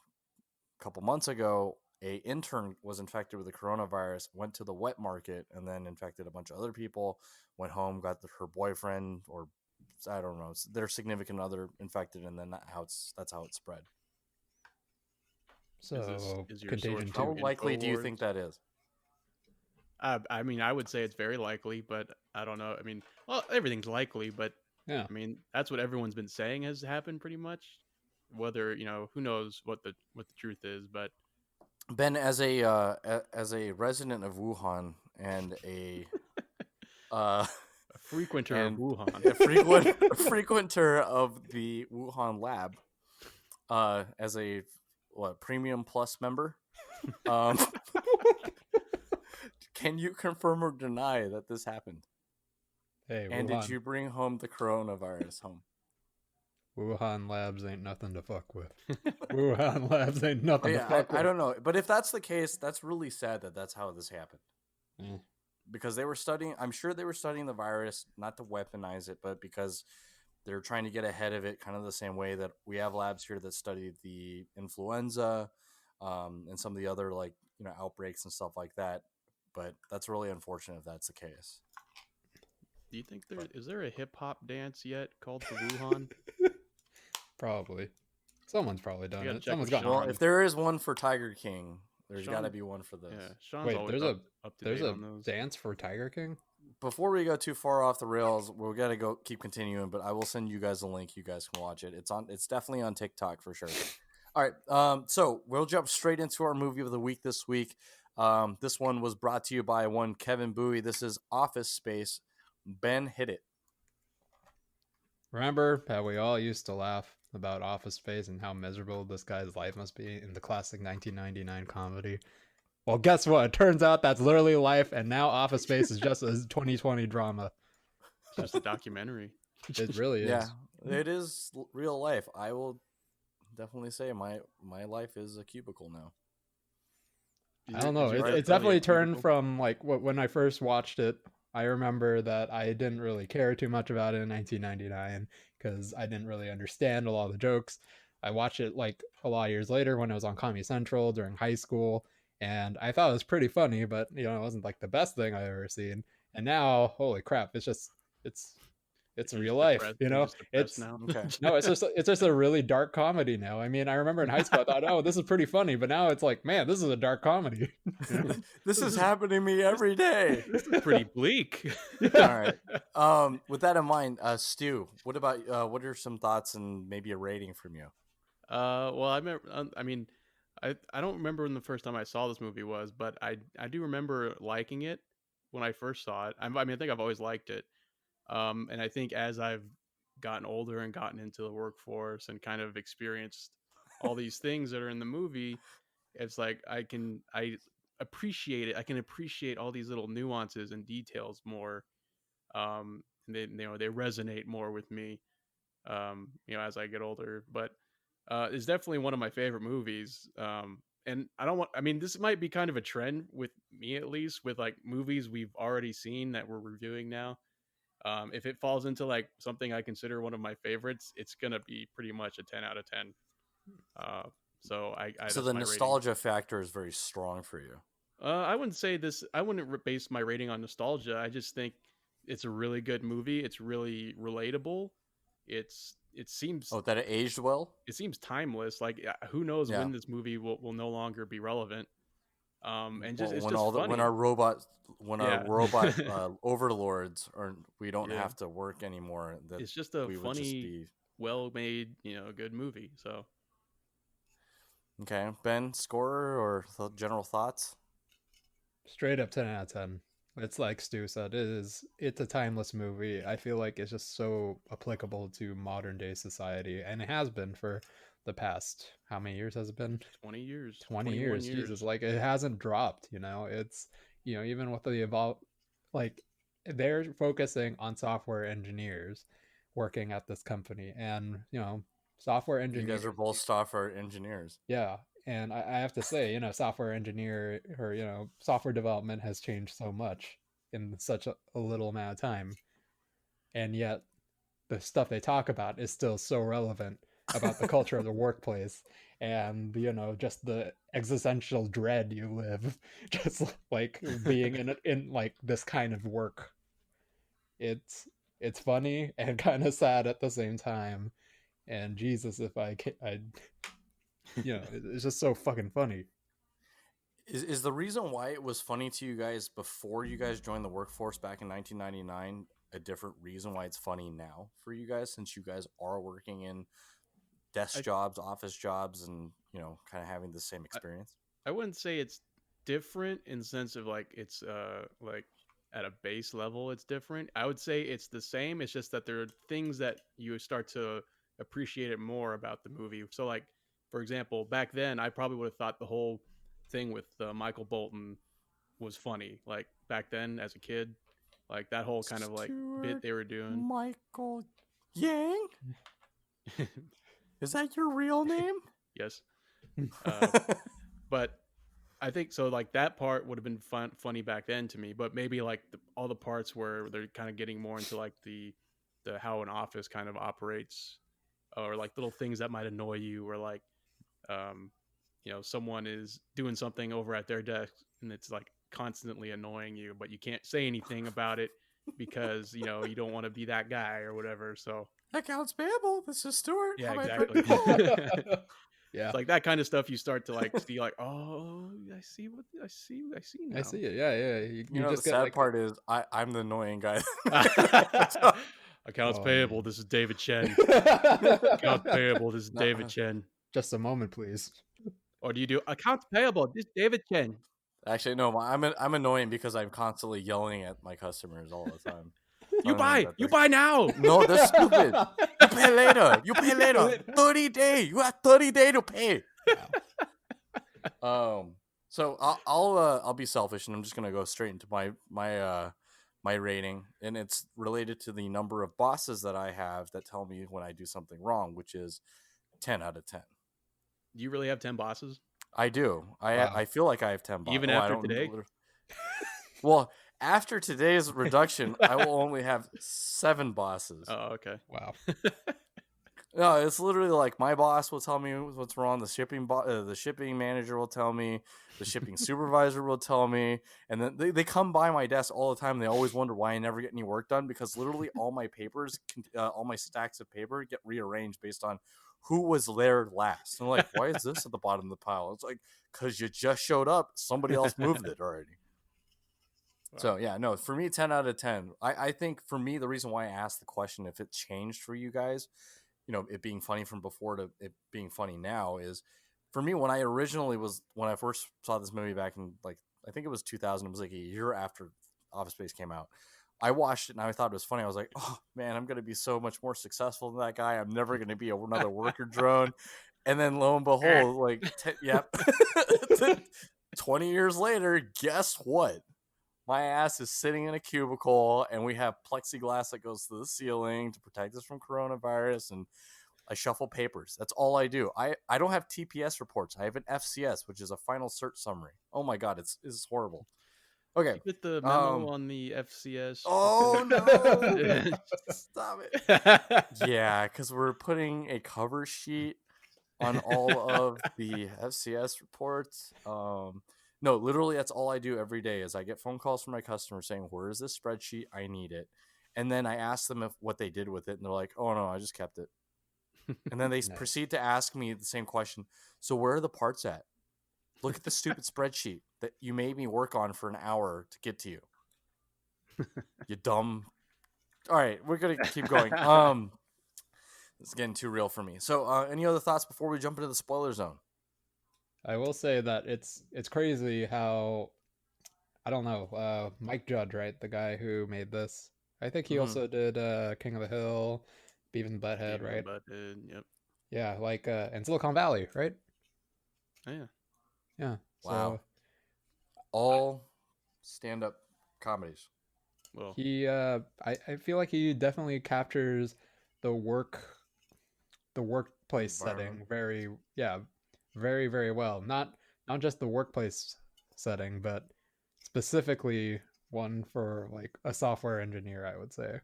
couple months ago a intern was infected with the coronavirus, went to the wet market, and then infected a bunch of other people, went home, got her boyfriend, or I don't know, their significant other infected, and then that's how it spread. So is your contagion how likely do you think that is? I mean, I would say it's very likely, but I don't know. I mean, well, everything's likely, but yeah, I mean, that's what everyone's been saying has happened pretty much. Whether who knows what the truth is, but Ben, as a resident of Wuhan and a frequenter of Wuhan, a frequenter of the Wuhan lab, as a premium plus member, can you confirm or deny that this happened? Hey, and Wuhan. Did you bring home the coronavirus home? Wuhan labs ain't nothing to fuck with. Wuhan labs ain't nothing to fuck with. I don't know, but if that's the case, that's really sad that that's how this happened. Mm. Because they were studying, I'm sure they were studying the virus, not to weaponize it, but because they're trying to get ahead of it, kind of the same way that we have labs here that study the influenza, and some of the other outbreaks and stuff like that. But that's really unfortunate if that's the case. Do you think is there a hip hop dance yet called the Wuhan? Probably. Someone's probably done it. Someone's got. Well, if there is one for Tiger King, there's got to be one for this. Yeah, Sean's Wait, always up to there's date a on those. dance for Tiger King? Before we go too far off the rails, we're gonna keep continuing, but I will send you guys a link. You guys can watch it. It's definitely on TikTok for sure. All right. So we'll jump straight into our movie of the week this week. This one was brought to you by one Kevin Bowie. This is Office Space. Ben, hit it. Remember how we all used to laugh about Office Space and how miserable this guy's life must be in the classic 1999 comedy? Well, guess what? It turns out that's literally life, and now Office Space is just a 2020 drama. It's just a documentary. It really is. Yeah, it is real life. I will definitely say my life is a cubicle now. I don't know. It's definitely turned from like when I first watched it. I remember that I didn't really care too much about it in 1999 because I didn't really understand a lot of the jokes. I watched it like a lot of years later when it was on Comedy Central during high school, and I thought it was pretty funny, but it wasn't like the best thing I've ever seen. And now, holy crap, it's real life, it's now. Okay. no, it's just a really dark comedy now. I mean, I remember in high school I thought, oh, this is pretty funny, but now it's like, man, this is a dark comedy. This is happening to me every day. This is pretty bleak. All right. With that in mind, Stu, what about what are some thoughts and maybe a rating from you? Well, I remember. I mean, I don't remember when the first time I saw this movie was, but I do remember liking it when I first saw it. I mean, I think I've always liked it. And I think as I've gotten older and gotten into the workforce and kind of experienced all these things that are in the movie, it's like I appreciate it. I can appreciate all these little nuances and details more. And they resonate more with me. As I get older. But it's definitely one of my favorite movies. And I mean, this might be kind of a trend with me, at least, with like movies we've already seen that we're reviewing now. If it falls into like something I consider one of my favorites, it's gonna be pretty much a 10 out of 10. So So the nostalgia factor is very strong for you. I wouldn't say this. I wouldn't base my rating on nostalgia. I just think it's a really good movie. It's really relatable. It seems that it aged well. It seems timeless. Like who knows when this movie will no longer be relevant. And just it's when just funny. When our robot overlords we don't have to work anymore. That it's just a funny, well-made, good movie. So, okay, Ben, scorer or general thoughts? Straight up 10 out of 10. It's like Stu said, it's a timeless movie. I feel like it's just so applicable to modern day society, and it has been for the past, how many years has it been? 20 years. 20 years. Jesus, like it hasn't dropped, it's, even with the like they're focusing on software engineers working at this company, and software engineers. You guys are both software engineers. Yeah. And I have to say, software engineer or, software development has changed so much in such a little amount of time. And yet the stuff they talk about is still so relevant about the culture of the workplace and, just the existential dread you live, just like being in like this kind of work. It's funny and kind of sad at the same time. And Jesus, if I it's just so fucking funny. Is the reason why it was funny to you guys before you guys joined the workforce back in 1999 a different reason why it's funny now for you guys, since you guys are working in desk jobs, office jobs, and kind of having the same experience? I wouldn't say it's different in the sense of like it's like at a base level it's different. I would say it's the same. It's just that there are things that you start to appreciate it more about the movie. So like, for example, back then I probably would have thought the whole thing with Michael Bolton was funny. Like back then as a kid, like that whole kind of like bit they were doing. Michael Yang? Is that your real name? Yes. But I think so. Like that part would have been funny back then to me, but maybe like all the parts where they're kind of getting more into like the how an office kind of operates, or like little things that might annoy you, or like someone is doing something over at their desk and it's like constantly annoying you, but you can't say anything about it because you don't want to be that guy or whatever. So accounts payable, this is Stuart. Yeah, exactly. Yeah, it's like that kind of stuff you start to like see, like, oh, I see now. I see it. Yeah. You just the sad like... part is I'm the annoying guy. Accounts payable, this is David Chen. Accounts payable, this is David Chen. Just a moment, please. Or do you do accounts payable? This David Chen. Actually, no. I'm annoying because I'm constantly yelling at my customers all the time. You telling them buy. that You they're- buy now. No, they're stupid. You pay later. You pay later. 30 day. You have 30 day to pay. So I'll be selfish and I'm just gonna go straight into my rating, and it's related to the number of bosses that I have that tell me when I do something wrong, which is 10 out of 10. Do you really have 10 bosses? I do. I feel like I have 10 bosses. Even after today? Well, after today's reduction, I will only have 7 bosses. Oh, okay. Wow. No, it's literally like my boss will tell me what's wrong. The shipping manager will tell me. The shipping supervisor will tell me. And then they come by my desk all the time. They always wonder why I never get any work done, because literally all my papers, all my stacks of paper get rearranged based on who was there last. And I'm like, why is this at the bottom of the pile? It's like, because you just showed up. Somebody else moved it already. Wow. So, yeah, no, for me, 10 out of 10. I think for me, the reason why I asked the question, if it changed for you guys, it being funny from before to it being funny now, is for me, when I first saw this movie back in, like, I think it was 2000, it was like a year after Office Space came out. I watched it and I thought it was funny. I was like, oh man, I'm going to be so much more successful than that guy. I'm never going to be another worker drone. And then lo and behold, like, 20 years later, guess what? My ass is sitting in a cubicle, and we have plexiglass that goes to the ceiling to protect us from coronavirus, and I shuffle papers. That's all I do. I don't have TPS reports. I have an FCS, which is a final search summary. Oh my god, it's horrible. Okay. You get the memo on the FCS. Oh no! Stop it. Yeah, because we're putting a cover sheet on all of the FCS reports. No, literally, that's all I do every day. Is I get phone calls from my customers saying, "Where is this spreadsheet? I need it." And then I ask them what they did with it, and they're like, "Oh no, I just kept it." And then they Nice. proceed to ask me the same question. So where are the parts at? Look at the stupid spreadsheet that you made me work on for an hour to get to you. You dumb. All right, we're gonna keep going. It's getting too real for me. So, any other thoughts before we jump into the spoiler zone? I will say that it's crazy how, I don't know, Mike Judge, right? The guy who made this. I think he Mhm. also did King of the Hill, Beavis and Butthead, right? Butthead, yep. Yeah, like and Silicon Valley, right? Oh, yeah. Yeah. Wow. So All stand-up comedies. Well, he I feel like he definitely captures the workplace setting Environment. very, very well. Not just the workplace setting, but specifically one for like a software engineer, I would say.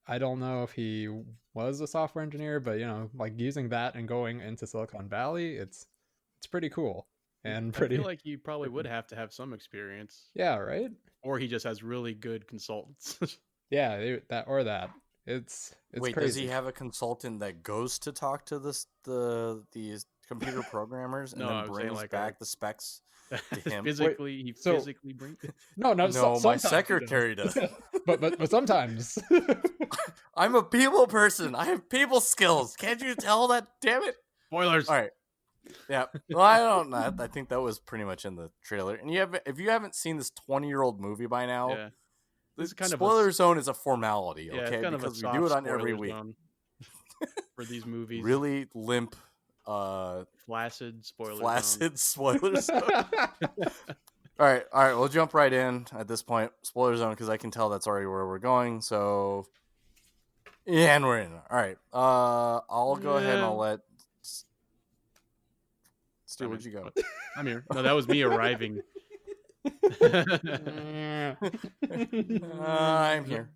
I don't know if he was a software engineer, but like using that and going into Silicon Valley, it's pretty cool and I pretty. feel like you probably would have to have some experience. Yeah, right? Or he just has really good consultants. Yeah, that. It's Wait, crazy. does he have a consultant that goes to talk to these computer programmers and No, then I'm saying brings like back the specs to him? physically, he so- physically brings. No, No, my sometimes he secretary does. does. but sometimes. I'm a people person. I have people skills. Can't you tell that? Damn it! Spoilers. All right. Yeah. Well, I don't know. I think that was pretty much in the trailer. And if you haven't seen this 20-year-old movie by now, Yeah. the This is kind of spoiler zone is a formality. Yeah, Okay, it's kind because of a we do it soft on every spoiler week. zone for these movies. Really limp, Flaccid spoiler zone. flaccid spoilers. All right, we'll jump right in at this point. Spoiler zone, because I can tell that's already where we're going. So, yeah, and we're in. All right, I'll go ahead and I'll let Stu. Where'd you go? I'm here. No, that was me arriving. I'm here.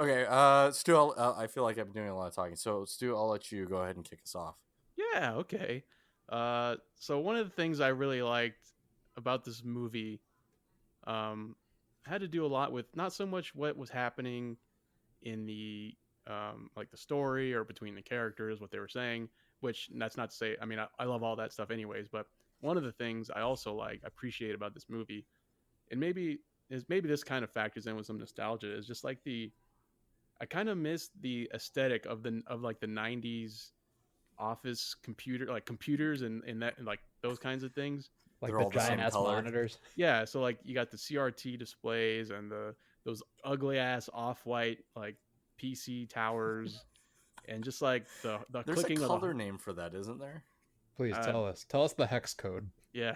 Okay, Stu, I feel like I'm doing a lot of talking. So, Stu, I'll let you go ahead and kick us off. Yeah, okay. So one of the things I really liked about this movie had to do a lot with not so much what was happening in the like the story or between the characters, what they were saying, which that's not to say, I mean, I love all that stuff anyways, but one of the things I also appreciate about this movie, and maybe this kind of factors in with some nostalgia, is just like I kind of miss the aesthetic of the 90s office computers and that and like those kinds of things. Like They're the all the same giant ass color. monitors. Yeah, so like you got the CRT displays and those ugly ass off-white like PC towers and just like the There's a clicking of color name for that, isn't there? Please Uh, tell us. Tell us the hex code. yeah.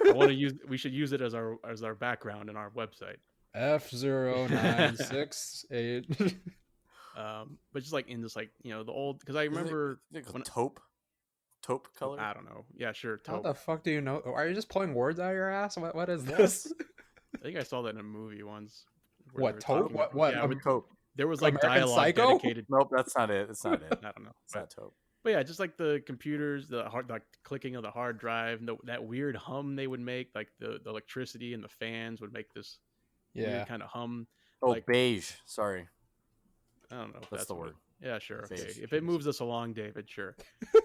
I want to use. We should use it as our background in our website. F0968. But just like in this like the old because I Isn't remember it when taupe color. I don't know. Yeah, sure. How Taupe. the fuck do you know? Are you just pulling words out of your ass? What is this? I think I saw that in a movie once. where they What were taupe? talking- What? Yeah, Taupe. there was like American dialogue Psycho? dedicated. Nope, that's not it. It's not it. I don't know. It's not taupe. But yeah, just like the computers, the hard, like clicking of the hard drive, and that weird hum they would make, like the electricity and the fans would make this Yeah. weird kind of hum. Oh, Like beige. Sorry, I don't know if that's the what word. Yeah, sure. Okay. Beige. If it moves us along, David, sure.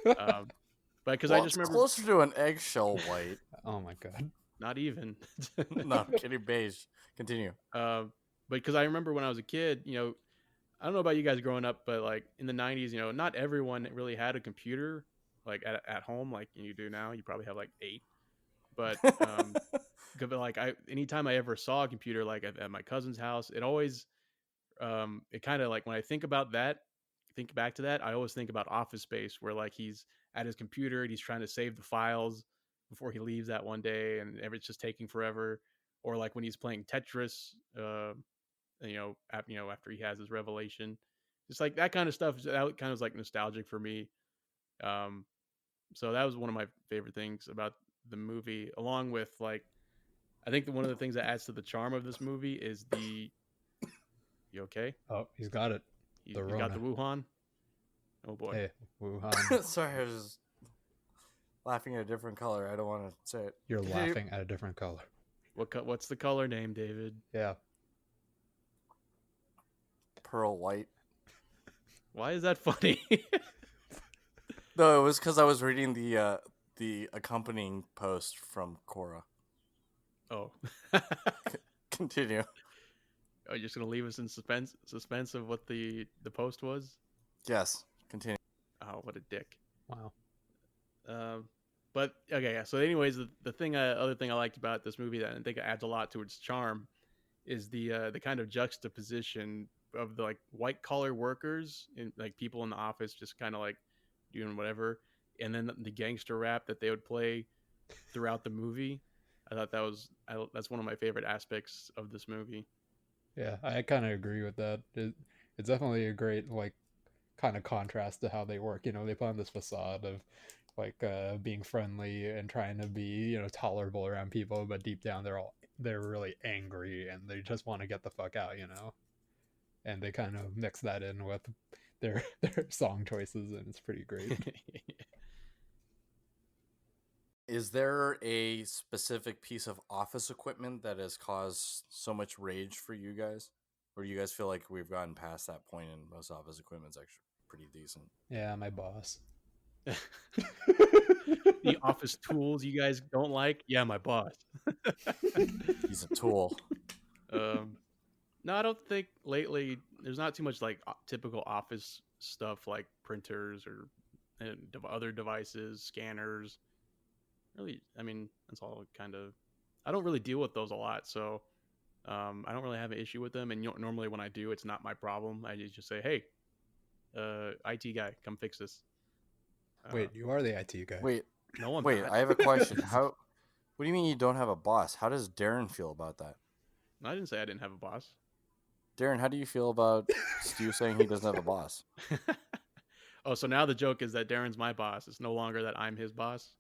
But because Well, I just it's remember closer to an eggshell white. Oh my god. not even. No, I'm kidding. Beige. Continue. But because I remember when I was a kid, I don't know about you guys growing up, but like in the 90s, not everyone really had a computer like at home like you do now. You probably have like 8. But like anytime I ever saw a computer like at my cousin's house, it always it kind of like when I think about that, think back to that, I always think about Office Space where like he's at his computer and he's trying to save the files before he leaves that one day and it's just taking forever. Or like when he's playing Tetris, after he has his revelation, just like that kind of stuff. That kind of like nostalgic for me. So that was one of my favorite things about the movie, along with like, I think one of the things that adds to the charm of this movie is the. You okay? Oh, he's got it. He's got the Wuhan. Oh boy. Hey, Wuhan. Sorry, I was just laughing at a different color. I don't want to say it. You're laughing at a different color. What's the color name, David? Yeah. Pearl white. Why is that funny? No, it was because I was reading the accompanying post from Cora. Oh. Continue. Are you just gonna leave us in suspense of what the post was? Yes, continue. Oh, what a dick. Wow. But okay, yeah. So, anyways, the thing, other thing I liked about this movie that I think adds a lot to its charm is the kind of juxtaposition of the like white collar workers and like people in the office just kind of like doing whatever, and then the gangster rap that they would play throughout the movie. I thought that's one of my favorite aspects of this movie. Yeah, I kind of agree with that. It's definitely a great like kind of contrast to how they work. They put on this facade of like being friendly and trying to be tolerable around people, but deep down they're really angry and they just want to get the fuck out. And they kind of mix that in with their song choices, and it's pretty great. Is there a specific piece of office equipment that has caused so much rage for you guys? Or do you guys feel like we've gotten past that point and most office equipment's actually pretty decent? Yeah, my boss. The office tools you guys don't like? Yeah, my boss. He's a tool. No, I don't think lately there's not too much like typical office stuff like printers or other devices, scanners. Really, I mean, that's all kind of. I don't really deal with those a lot, so I don't really have an issue with them. And normally when I do, it's not my problem. I just say, "Hey, IT guy, come fix this." Wait, you are the IT guy. Wait, no one. wait, I have a question. What do you mean you don't have a boss? How does Darren feel about that? I didn't say I didn't have a boss. Darren, how do you feel about Stu saying he doesn't have a boss? Oh, so now the joke is that Darren's my boss. It's no longer that I'm his boss.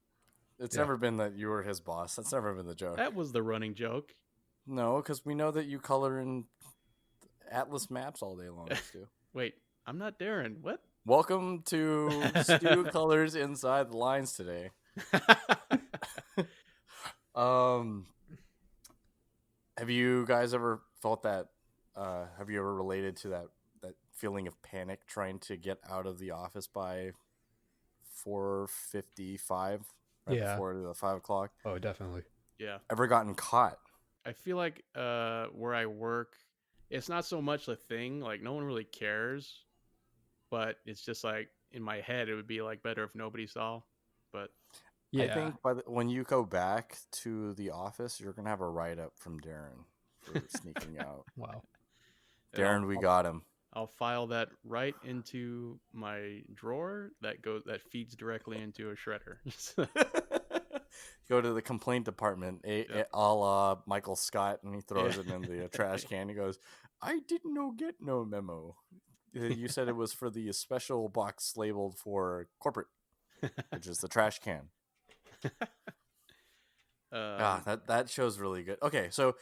It's never been that you were his boss. That's never been the joke. That was the running joke. No, because we know that you color in Atlas maps all day long, Stu. Wait, I'm not Darren. What? Welcome to Stu Colors Inside the Lines today. Have you guys ever felt that? Have you ever related to that feeling of panic trying to get out of the office by 4:55? Right before the 5 o'clock. Oh, definitely. Yeah. Ever gotten caught? I feel like where I work, it's not so much a thing. Like no one really cares, but it's just like in my head, it would be like better if nobody saw. But Yeah. I think when you go back to the office, you're gonna have a write up from Darren for sneaking out. Wow. Darren, we got him. I'll file that right into my drawer that feeds directly into a shredder. Go to the complaint department, a la Michael Scott, and he throws it in the trash can. He goes, "I didn't get no memo. You said it was for the special box labeled for corporate, which is the trash can." That show's really good. Okay, so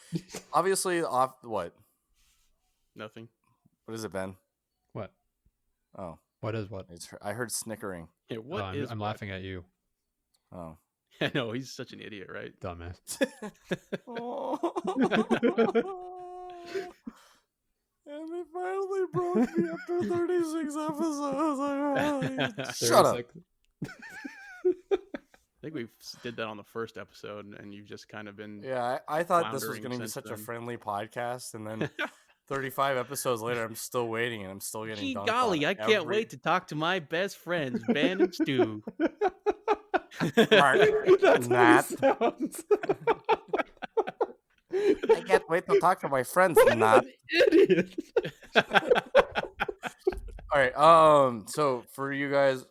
obviously what? Nothing. What is it, Ben? What? Oh, what is what? I heard snickering. Yeah, I'm laughing at you. Oh, I know, he's such an idiot, right? Dumbass. And they finally broke me after 36 episodes. Shut up. I think we did that on the first episode, and you've just kind of been. Yeah, I thought this was floundering going to be since such a then. friendly podcast, and then 35 episodes later, I'm still waiting, and I'm still getting Gee dunked golly, on I can't wait to talk to my best friends, Ben and Stu. Mark, That's Nat. how he sounds. I can't wait to talk to my friends, What Nat. an idiot. All right. So for you guys,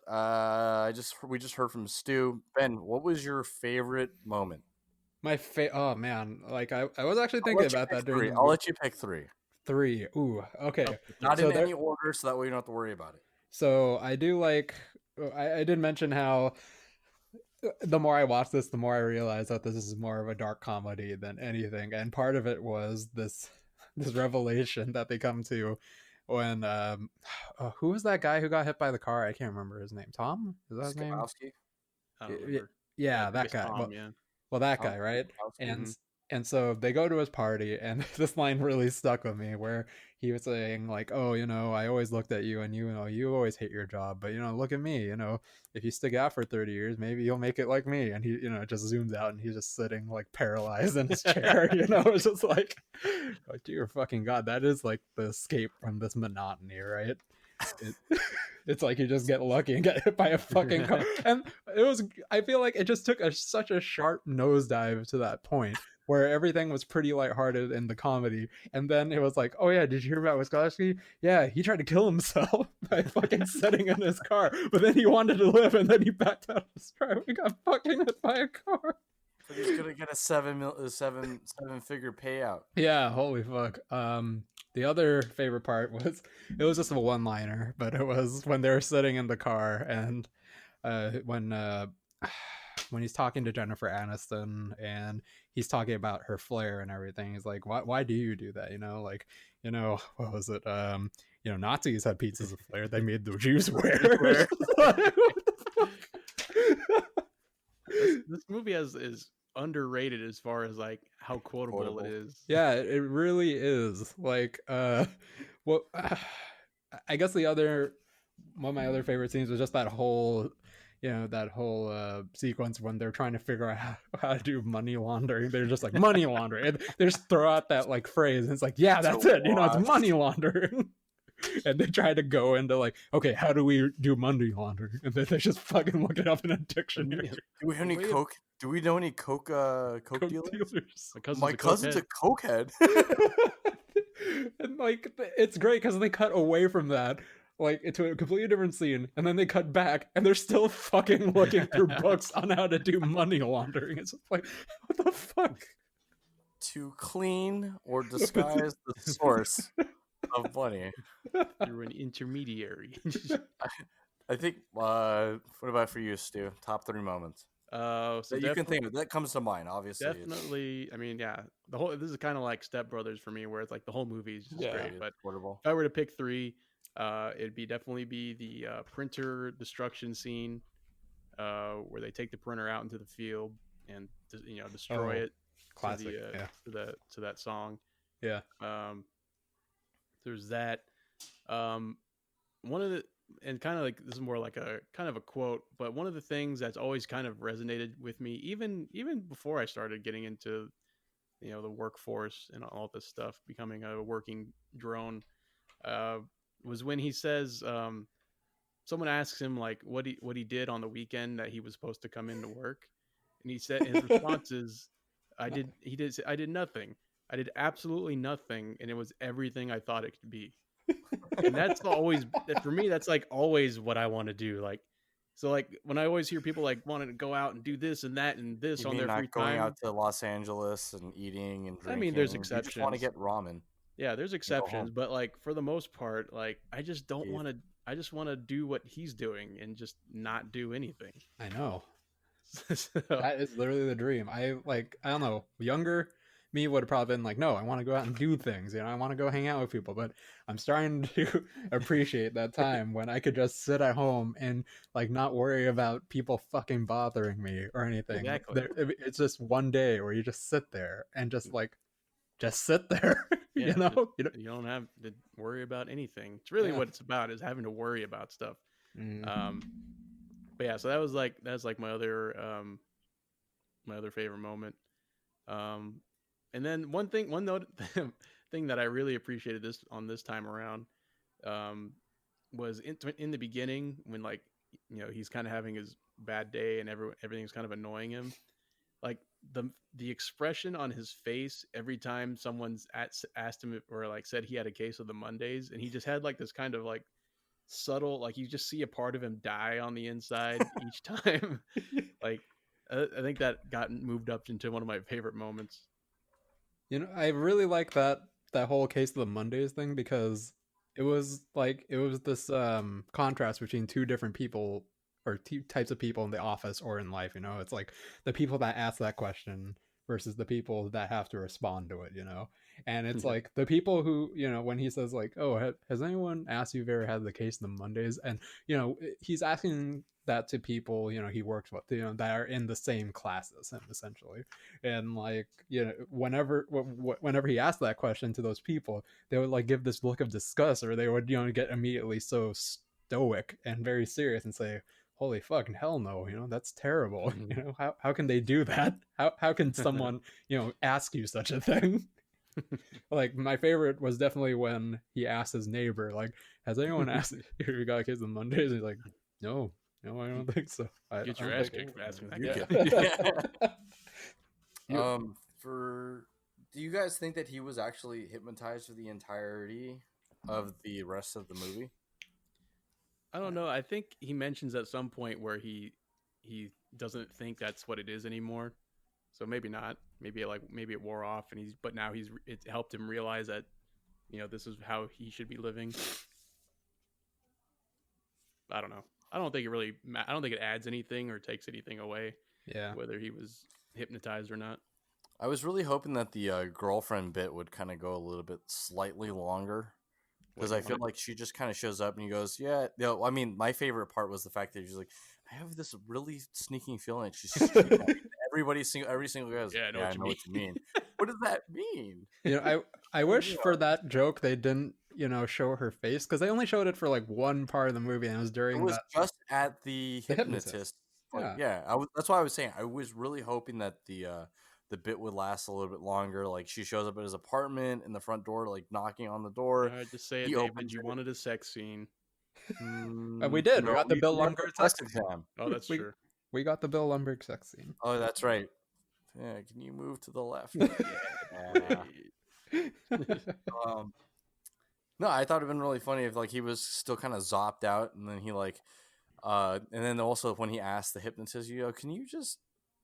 we just heard from Stu. Ben, what was your favorite moment? Oh man, like I was actually thinking about that during I'll let you pick three. Three. Ooh, okay. Not So in any order, so that way you don't have to worry about it. So I do like. I did mention how the more I watch this, the more I realize that this is more of a dark comedy than anything, and part of it was this revelation that they come to when who was that guy who got hit by the car? I can't remember his name. Tom? Is that his name? I don't remember. Yeah, that guy. Tom, Well, that guy, right? And so they go to his party, and this line really stuck with me, where he was saying like, "Oh, I always looked at you, and you always hate your job, but look at me, if you stick out for 30 years, maybe you'll make it like me." And he, just zooms out, and he's just sitting like paralyzed in his chair. It's just like, oh, dear fucking god, that is like the escape from this monotony, right? It's like you just get lucky and get hit by a fucking car. And I feel like it just took such a sharp nosedive to that point where everything was pretty lighthearted in the comedy. And then it was like, oh yeah, did you hear about Wisconsin? Yeah, he tried to kill himself by fucking sitting in his car. But then he wanted to live, and then he backed out of his car. We got fucking hit by a car. But he's gonna get a seven figure payout. Yeah, holy fuck. The other favorite part was, it was just a one-liner, but it was when they were sitting in the car, and when he's talking to Jennifer Aniston, and he's talking about her flair and everything. He's like, why do you do that? What was it? Nazis had pizzas of flair. They made the Jews wear. This movie is underrated as far as like how quotable it is. Yeah, it really is. Like, I guess one of my other favorite scenes was just that whole sequence when they're trying to figure out how to do money laundering. They're just like, money laundering, and they just throw out that like phrase, and it's like, yeah, that's it. It's money laundering. And they try to go into like, okay, how do we do money laundering? And then they just fucking look it up in a dictionary. Do we have any coke? Do we know any coke dealers? My cousin's a cokehead. And like, it's great because they cut away from that, like, into a completely different scene, and then they cut back, and they're still fucking looking through books on how to do money laundering. It's just like, what the fuck? To clean or disguise the source of money. You're an intermediary. I think. What about for you, Stu? Top 3 moments. So that you can think of that comes to mind. Obviously, definitely. I mean, yeah, this is kind of like Step Brothers for me, where it's like the whole movie is just great. But portable. If I were to pick 3, it'd definitely be the printer destruction scene, where they take the printer out into the field and destroy it. Classic. To that song. Yeah. There's that. One of the, and kind of like, this is more like a kind of a quote, but one of the things that's always kind of resonated with me, even before I started getting into the workforce and all this stuff, becoming a working drone, was when he says, someone asks him like what he did on the weekend that he was supposed to come into work, and he said his response is, I did nothing. I did absolutely nothing, and it was everything I thought it could be. And that's always, for me, that's like always what I want to do. Like, so like when I always hear people like wanting to go out and do this and that and this You on mean their free not going time. out to Los Angeles and eating and I mean, there's drinking? You just want to exceptions. get ramen Yeah, there's and go exceptions, home. but like for the most part, like I just don't Keith. want to. I just want to do what he's doing and just not do anything. I know. So, That is literally the dream. I don't know, younger me would have probably been like, no, I want to go out and do things. You know, I want to go hang out with people. But I'm starting to appreciate that time when I could just sit at home and like not worry about people fucking bothering me or anything. exactly. It's just one day where you just sit there and just sit there. Yeah, You know, just, you don't have to worry about anything. It's really Yeah. what it's about, is having to worry about stuff. Mm. But yeah, so that's like my other favorite moment. And then one note thing that I really appreciated this time around, was in the beginning when, like, he's kind of having his bad day and everything's kind of annoying him. Like the expression on his face every time someone's asked him or like said he had a case of the Mondays, and he just had like this kind of like subtle, like you just see a part of him die on the inside each time. Like I think that got moved up into one of my favorite moments. You know, I really like that whole case of the Mondays thing because it was this contrast between two different people or two types of people in the office or in life. You know, it's like the people that ask that question versus the people that have to respond to it. You know, and it's Yeah. like the people who, you know, when he says like, "Oh, has anyone asked you if you ever had the case of the Mondays?" and you know, he's asking that to people, you know, he works with, you know, that are in the same class as him essentially. And like, you know, whenever he asked that question to those people, they would like give this look of disgust, or they would, you know, get immediately so stoic and very serious and say, holy fucking hell no, you know, that's terrible. You know, how can they do that? How can someone, you know, ask you such a thing? Like my favorite was definitely when he asked his neighbor, like, has anyone asked if you got kids on Mondays? And he's like, no, no, I don't think so. I Get your don't ass think. kicked for asking that You guy. get for do you guys think that he was actually hypnotized for the entirety of the rest of the movie? I don't know. I think he mentions at some point where he doesn't think that's what it is anymore. So maybe not. Maybe it wore off, and but now it helped him realize that, this is how he should be living. I don't know. I don't think it adds anything or takes anything away, Yeah. whether he was hypnotized or not. I was really hoping that the girlfriend bit would kind of go a little bit slightly longer, because I feel like she just kind of shows up and he goes, "Yeah." I mean, my favorite part was the fact that she's like, "I have this really sneaking feeling." Every single guy goes, Yeah, I know what you mean. What does that mean? You know, I wish Yeah. for that joke they didn't, you know, show her face, because they only showed it for like one part of the movie, and it was It during was that just at the the hypnotist. hypnotist. Like, Yeah. that's why I was saying I was really hoping that the bit would last a little bit longer. Like she shows up at his apartment in the front door, like knocking on the door. just say it, He David. opens You it. wanted a sex scene. And we did. We No, got the Bill we had the Lumberg test sex scene. exam. Oh, that's we, true. We got the Bill Lumberg sex scene. Oh, that's right. Yeah, can you move to the left? um, no, I thought it'd been really funny if like he was still kind of zopped out, and then he like, and then also when he asked the hypnotist, can you just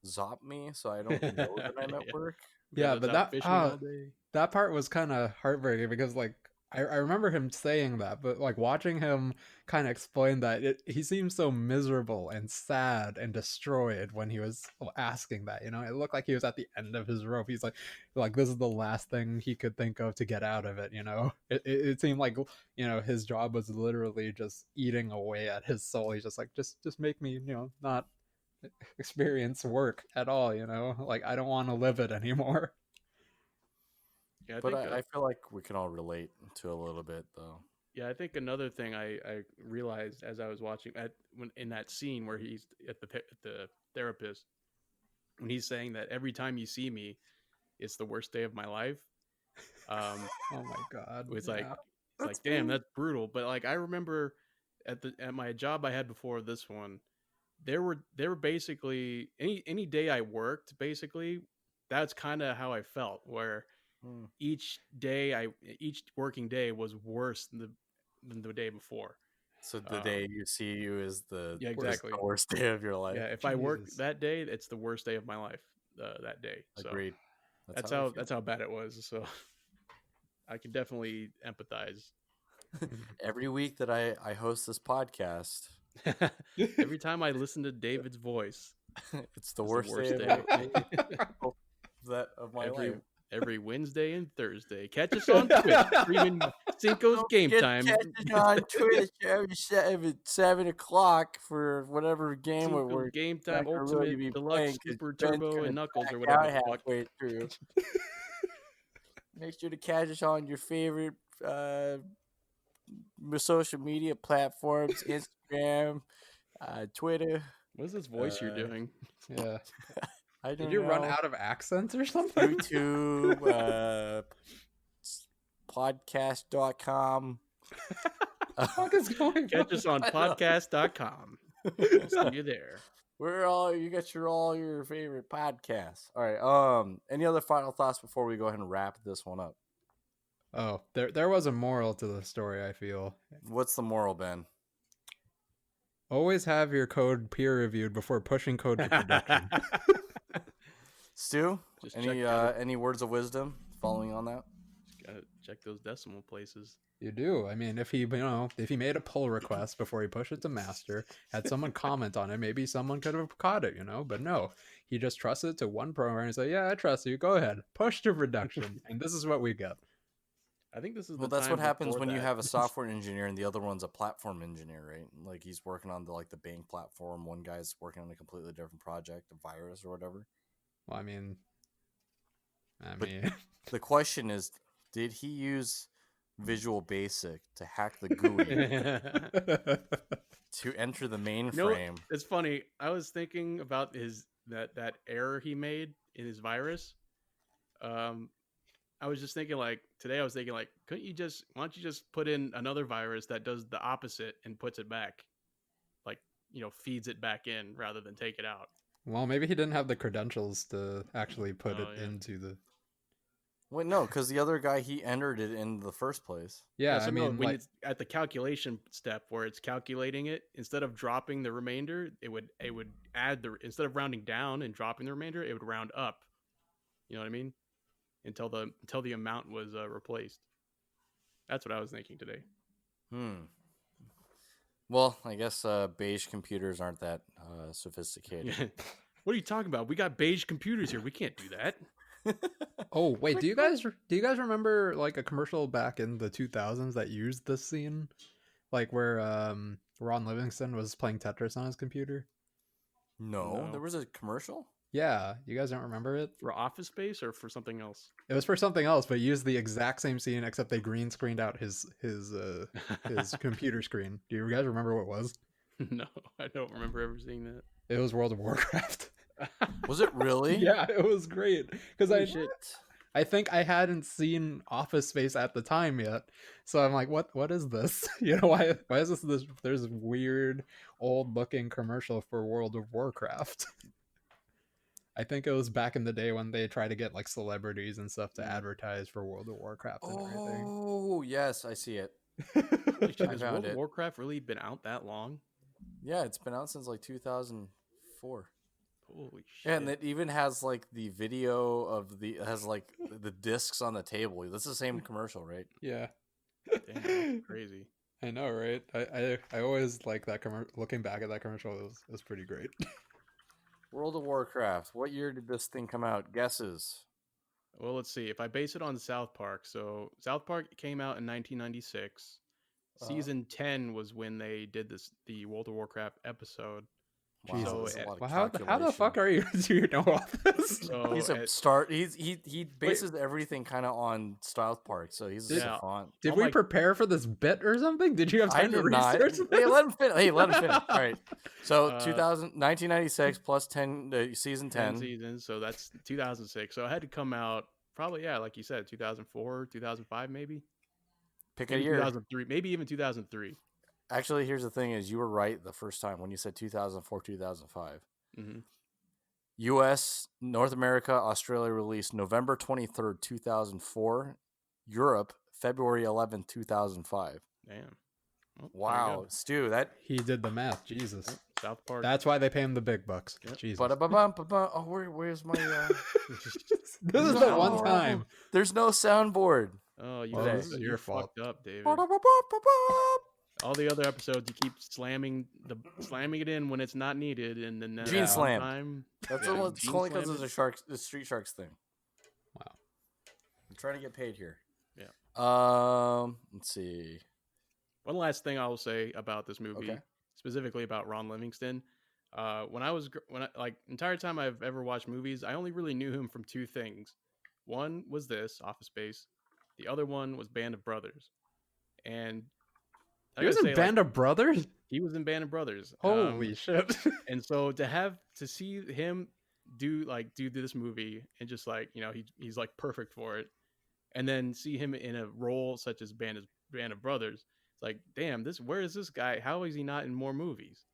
zop me so I don't know that I'm at work? Yeah, That's but out fishing all day. that part was kind of heartbreaking because like I remember him saying that, but like watching him kind of explain that, he seemed so miserable and sad and destroyed when he was asking that. You know, it looked like he was at the end of his rope. He's like this is the last thing he could think of to get out of it. You know, it seemed like, you know, his job was literally just eating away at his soul. He's just like, just make me, you know, not experience work at all. You know, like I don't want to live it anymore. Yeah, But I feel like we can all relate to a little bit though. Yeah, I think another thing I realized as I was watching in that scene where he's at the therapist, when he's saying that every time you see me, it's the worst day of my life. Oh my god! It's yeah. like, damn, that's brutal. But like I remember at my job I had before this one, there were basically any day I worked, basically, that's kind of how I felt. Where Hmm. each working day was worse than the day before. So the day you see you is Yeah, is exactly. the worst day of your life. Yeah, if I work Jesus. that day, it's the worst day of my life. That day. So Agreed. That's how I feel. that's how bad it was. So I can definitely empathize. Every week that I host this podcast, Every time I listen to David's voice, it's the it's worst, the worst day day. of my life. Every Wednesday and Thursday. Catch us on Twitch, streaming Cinco's Game Time. Catch us on Twitch every 7 o'clock for whatever game Cinco's we're Game Time, not gonna really Ultimate, be Deluxe, playing, 'cause Super, Ben's Turbo, gonna and Knuckles, or back whatever out the fuck. halfway through. Make sure to catch us on your favorite social media platforms: Instagram, Twitter. What's this voice you're doing? Yeah. I don't Did you run know. out of accents or something? YouTube, podcast.com. What the fuck is going Catch us on I know. podcast.com. We'll see you there. We're you got all your favorite podcasts. All right. Any other final thoughts before we go ahead and wrap this one up? Oh, there was a moral to the story, I feel. What's the moral, Ben? Always have your code peer reviewed before pushing code to production. Stu, Just any words of wisdom following on that? gotta check those decimal places. You do. I mean, if he made a pull request before he pushed it to master, had someone comment on it, maybe someone could have caught it, But no, he just trusted it to one program and said, "Yeah, I trust you. Go ahead, push to production." And this is what we get. I think this is Well, the that's time what happens before when you that. have a software engineer and the other one's a platform engineer, right? Like he's working on the bank platform. One guy's working on a completely different project, a virus or whatever. Well, I mean, But the question is, did he use Visual Basic to hack the GUI to enter the mainframe? It's funny. I was thinking about that error he made in his virus. I was just thinking today I was thinking why don't you just put in another virus that does the opposite and puts it back, feeds it back in rather than take it out. Well, maybe he didn't have the credentials to actually put it into the. Wait, no, because the other guy, he entered it in the first place. Yeah, So I mean, when it's at the calculation step where it's calculating it, instead of dropping the remainder, it would add instead of rounding down and dropping the remainder, it would round up. You know what I mean? Until the amount was replaced. That's what I was thinking today. Well, I guess beige computers aren't that sophisticated. Yeah. What are you talking about? We got beige computers here. We can't do that. Oh wait, do you guys remember a commercial back in the 2000s that used this scene, where Ron Livingston was playing Tetris on his computer? No, there was a commercial. Yeah, you guys don't remember it? For Office Space or for something else? It was for something else, but used the exact same scene except they green screened out his computer screen. Do you guys remember what it was? No, I don't remember ever seeing that. It was World of Warcraft. Was it really? Yeah, it was great because I think I hadn't seen Office Space at the time yet, so I'm like, what is this? Why is this? There's a weird old looking commercial for World of Warcraft. I think it was back in the day when they tried to get celebrities and stuff to advertise for World of Warcraft and everything. Oh yes, I see it. Has World of Warcraft really been out that long? Yeah, it's been out since 2004. Holy shit! Yeah, and it even has the video of the discs on the table. That's the same commercial, right? Yeah. Damn, that's crazy. I know, right? I always like that commercial. Looking back at that commercial, it was pretty great. World of Warcraft. What year did this thing come out? Guesses. Well, let's see. If I base it on South Park, so South Park came out in 1996. Season 10 was when they did the World of Warcraft episode. Wow, So that's a lot of how the fuck are you? Do you know all this? So he's a start. He bases everything kind of on South Park, so he's a savant. Did we prepare for this bit or something? Did you have time to research this? Hey, let him finish. All right. So 1996 plus 10, season 10. 10 seasons, so that's 2006. So it had to come out probably, like you said, 2004, 2005 maybe. Pick a year. 2003, maybe even 2003. actually, here's the thing: is you were right the first time when you said 2004, 2005. Mm-hmm. U.S., North America, Australia released November 23rd, 2004. Europe, February 11th, 2005. Damn. Well, Wow, Stu, that. He did the math. Jesus. Yep, South Park. That's why they pay him the big bucks. Yep. Jesus. Oh, where's my? This is the one time. There's no soundboard. Oh, you Well, guys, this is your fault. fucked up, David. All the other episodes, you keep slamming it in when it's not needed, and then Gene slam. time. That's Yeah, it's Gene only because slam of the Street Sharks thing. Wow. I'm trying to get paid here. Yeah. Let's see. One last thing I will say about this movie, Okay. specifically about Ron Livingston. When I entire time I've ever watched movies, I only really knew him from two things. One was this Office Space. The other one was Band of Brothers. And He was in Band of Brothers? He was in Band of Brothers. Holy shit. And so to see him do this movie and just he's like perfect for it. And then see him in a role such as Band of Brothers. It's like, damn, where is this guy? How is he not in more movies?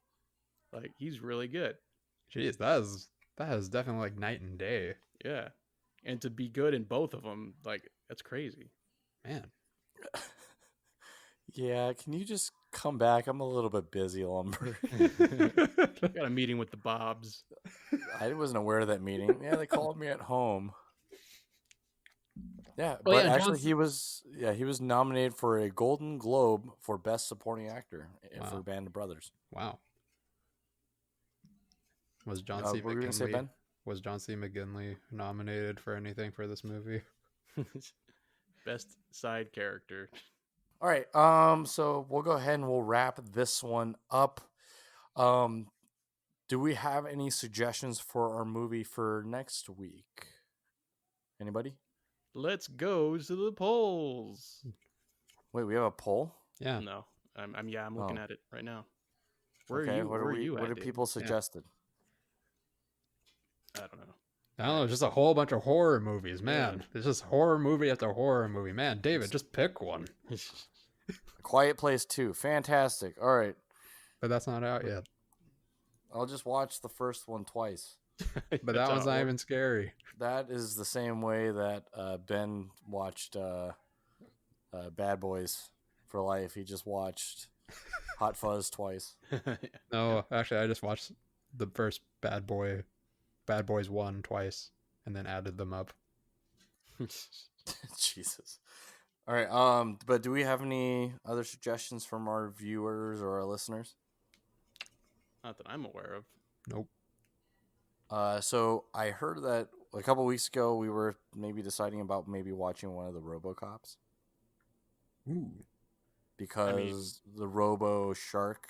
Like, he's really good. Jeez, that is definitely like night and day. Yeah. And to be good in both of them, like, that's crazy. Man. Yeah, can you just come back? I'm a little bit busy, Lumber. Got a meeting with the Bobs. I wasn't aware of that meeting. Yeah, they called me at home. Yeah, Well, but yeah, actually he was nominated for a Golden Globe for Best Supporting Actor for Wow. Band of Brothers. Wow. Was John What C. were you gonna say, McGinley Ben? was John C. McGinley nominated for anything for this movie? Best side character. All right. So we'll go ahead and we'll wrap this one up. Do we have any suggestions for our movie for next week? Anybody? Let's go to the polls. Wait, we have a poll? Yeah. No, I'm looking at it right now. Where Okay, are you? What at, are Dave? people suggested? I don't know. I don't know, just a whole bunch of horror movies, man. Yeah. There's just horror movie after horror movie. Man, David, just pick one. Quiet Place 2. Fantastic. All right. But that's not out yet. I'll just watch the first one twice. But that one's not even scary. That is the same way that Ben watched Bad Boys for Life. He just watched Hot Fuzz twice. No, actually, I just watched the first Bad Boys 1 twice, and then added them up. Jesus. All right. But do we have any other suggestions from our viewers or our listeners? Not that I'm aware of. Nope. So I heard that a couple weeks ago we were maybe deciding about maybe watching one of the RoboCops. Ooh. Because the Robo Shark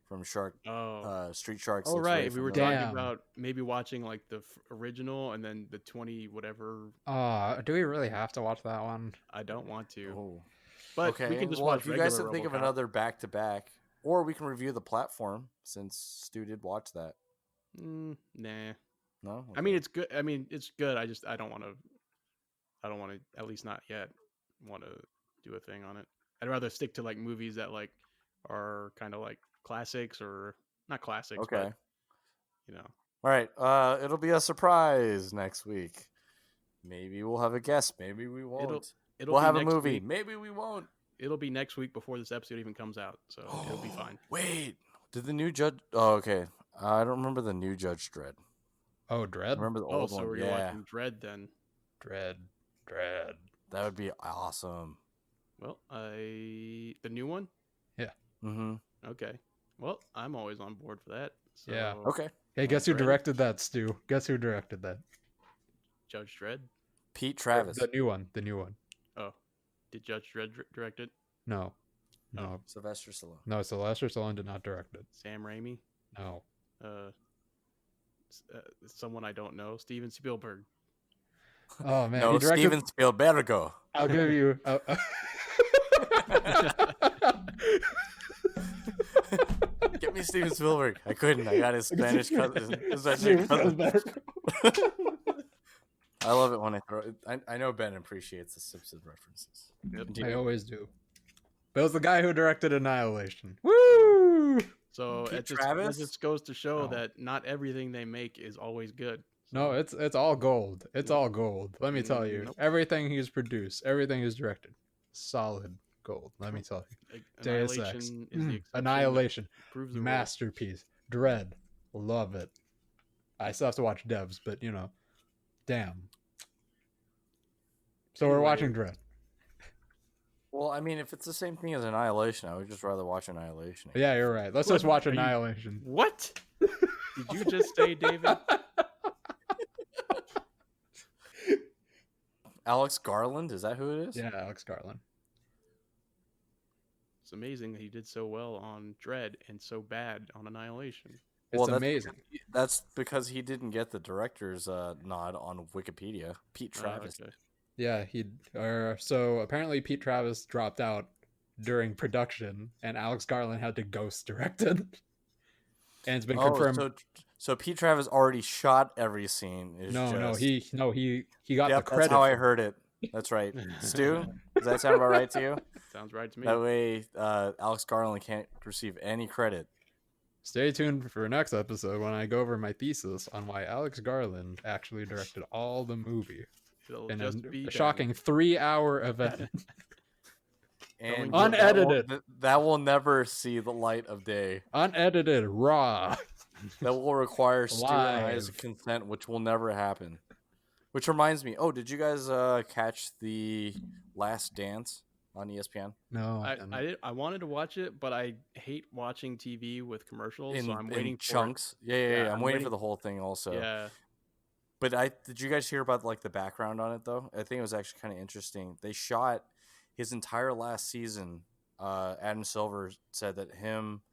from Street Sharks. Oh, looks right. really We were familiar. talking about maybe watching like the original and then the 20 whatever. Do we really have to watch that one? I don't want to. Oh. But Okay. we can just well, watch if you guys regular can think of RoboCop. another back to back, or we can review the platform since Stu did watch that. Nah. No, I mean, it's good. I don't want to, at least not yet, want to do a thing on it. I'd rather stick to like movies that like are kind of like classics or not classics. Okay. But, All right. It'll be a surprise next week. Maybe we'll have a guest. Maybe we won't. it'll We'll be have a next movie. week. Maybe we won't. It'll be next week before this episode even comes out, so it'll be fine. Wait. Did the new judge? Oh, okay. I don't remember the new Judge Dredd. Oh, I Dredd? remember the Oh, old so one. we're Yeah, watching Dread then. Dredd. that would be awesome. Well, the new one. Mm-hmm. Okay. Well, I'm always on board for that. So, Yeah. Okay. Hey, guess who Dredd? directed that, Stu? Guess who directed that? Judge Dredd. Pete Travis. The new one. Oh, did Judge Dredd direct it? No. Oh. No. Sylvester Stallone. No, Sylvester Stallone did not direct it. Sam Raimi. No. Someone I don't know. Steven Spielberg. Oh, man. No, he directed... Steven Spielberg. I'll give you... Get me Steven Spielberg. I couldn't. I got his Spanish cousin. I love it when I throw it. I know Ben appreciates the Simpsons references. Yep. I always do. But it was the guy who directed Annihilation. Woo! So Pete it just, Travis? that just goes to show No. that not everything they make is always good. No, it's all gold. It's Nope. all gold. Let me tell you. Nope. Everything he's produced, everything he's directed, solid gold. Let me tell you. Deus Ex. Annihilation is the exception. Annihilation. Proves the rule. Masterpiece. Dread. Love it. I still have to watch Devs, but you know, damn. So we're Anyway. watching Dread. Well, I mean, if it's the same thing as Annihilation, I would just rather watch Annihilation. Yeah, you're right. Let's just watch Annihilation. What? Did you just say, David? Alex Garland, is that who it is? Yeah, Alex Garland. It's amazing that he did so well on Dread and so bad on Annihilation. It's Well, amazing. That's because he didn't get the director's nod on Wikipedia. Pete Travis. Okay. Yeah, so apparently Pete Travis dropped out during production, and Alex Garland had to ghost direct it. And it's been confirmed. So Pete Travis already shot every scene. He got the credit. That's how I heard it. That's right. Stu, does that sound about right to you? Sounds right to me. That way, Alex Garland can't receive any credit. Stay tuned for next episode when I go over my thesis on why Alex Garland actually directed all the movie. It'll In just be a shocking 3-hour event. And unedited. That will never see the light of day. Unedited, raw. That will require Stu and I's Live. consent, which will never happen. Which reminds me, did you guys catch the Last Dance on ESPN? No, I wanted to watch it, but I hate watching TV with commercials, so I'm in waiting chunks. for Yeah. I'm waiting for the whole thing also. Yeah. But did you guys hear about like the background on it though? I think it was actually kind of interesting. They shot his entire last season. Adam Silver said that him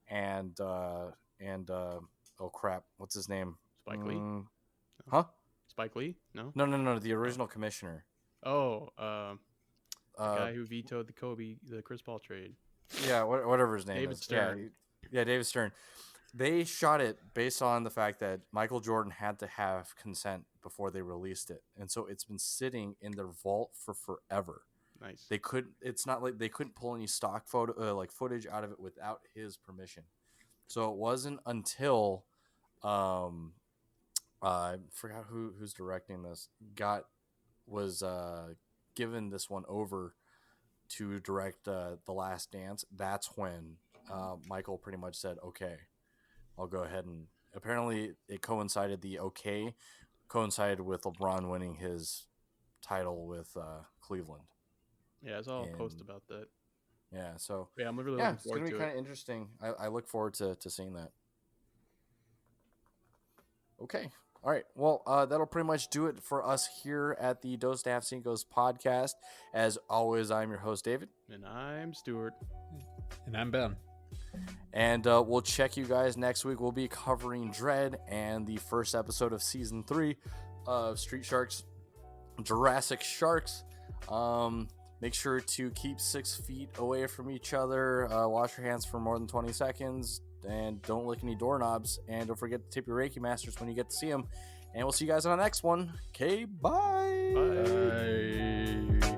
and oh crap, what's his name? Spike Lee? Huh? Spike Lee? No? No, the original commissioner. Oh, the guy who vetoed the Chris Paul trade. Yeah, whatever his name David is. Stern. Yeah, David Stern. They shot it based on the fact that Michael Jordan had to have consent before they released it. And so it's been sitting in their vault for forever. Nice. It's not like they couldn't pull any stock footage out of it without his permission. So it wasn't until I forgot who's directing this was given this one over to direct The Last Dance. That's when Michael pretty much said, okay, I'll go ahead, and apparently it coincided with LeBron winning his title with Cleveland. Yeah, I saw a post about that. Yeah, so yeah, I'm really looking it's forward gonna be to kind it. of interesting. I look forward to seeing that. Okay. All right. Well, that'll pretty much do it for us here at the Dos to Half Cinco's podcast. As always, I'm your host, David. And I'm Stuart. And I'm Ben. And we'll check you guys next week. We'll be covering Dread and the first episode of Season 3 of Street Sharks, Jurassic Sharks. Make sure to keep 6 feet away from each other. Wash your hands for more than 20 seconds. And don't lick any doorknobs. And don't forget to tip your Reiki masters when you get to see them. And we'll see you guys on the next one. Okay, bye. Bye. Bye.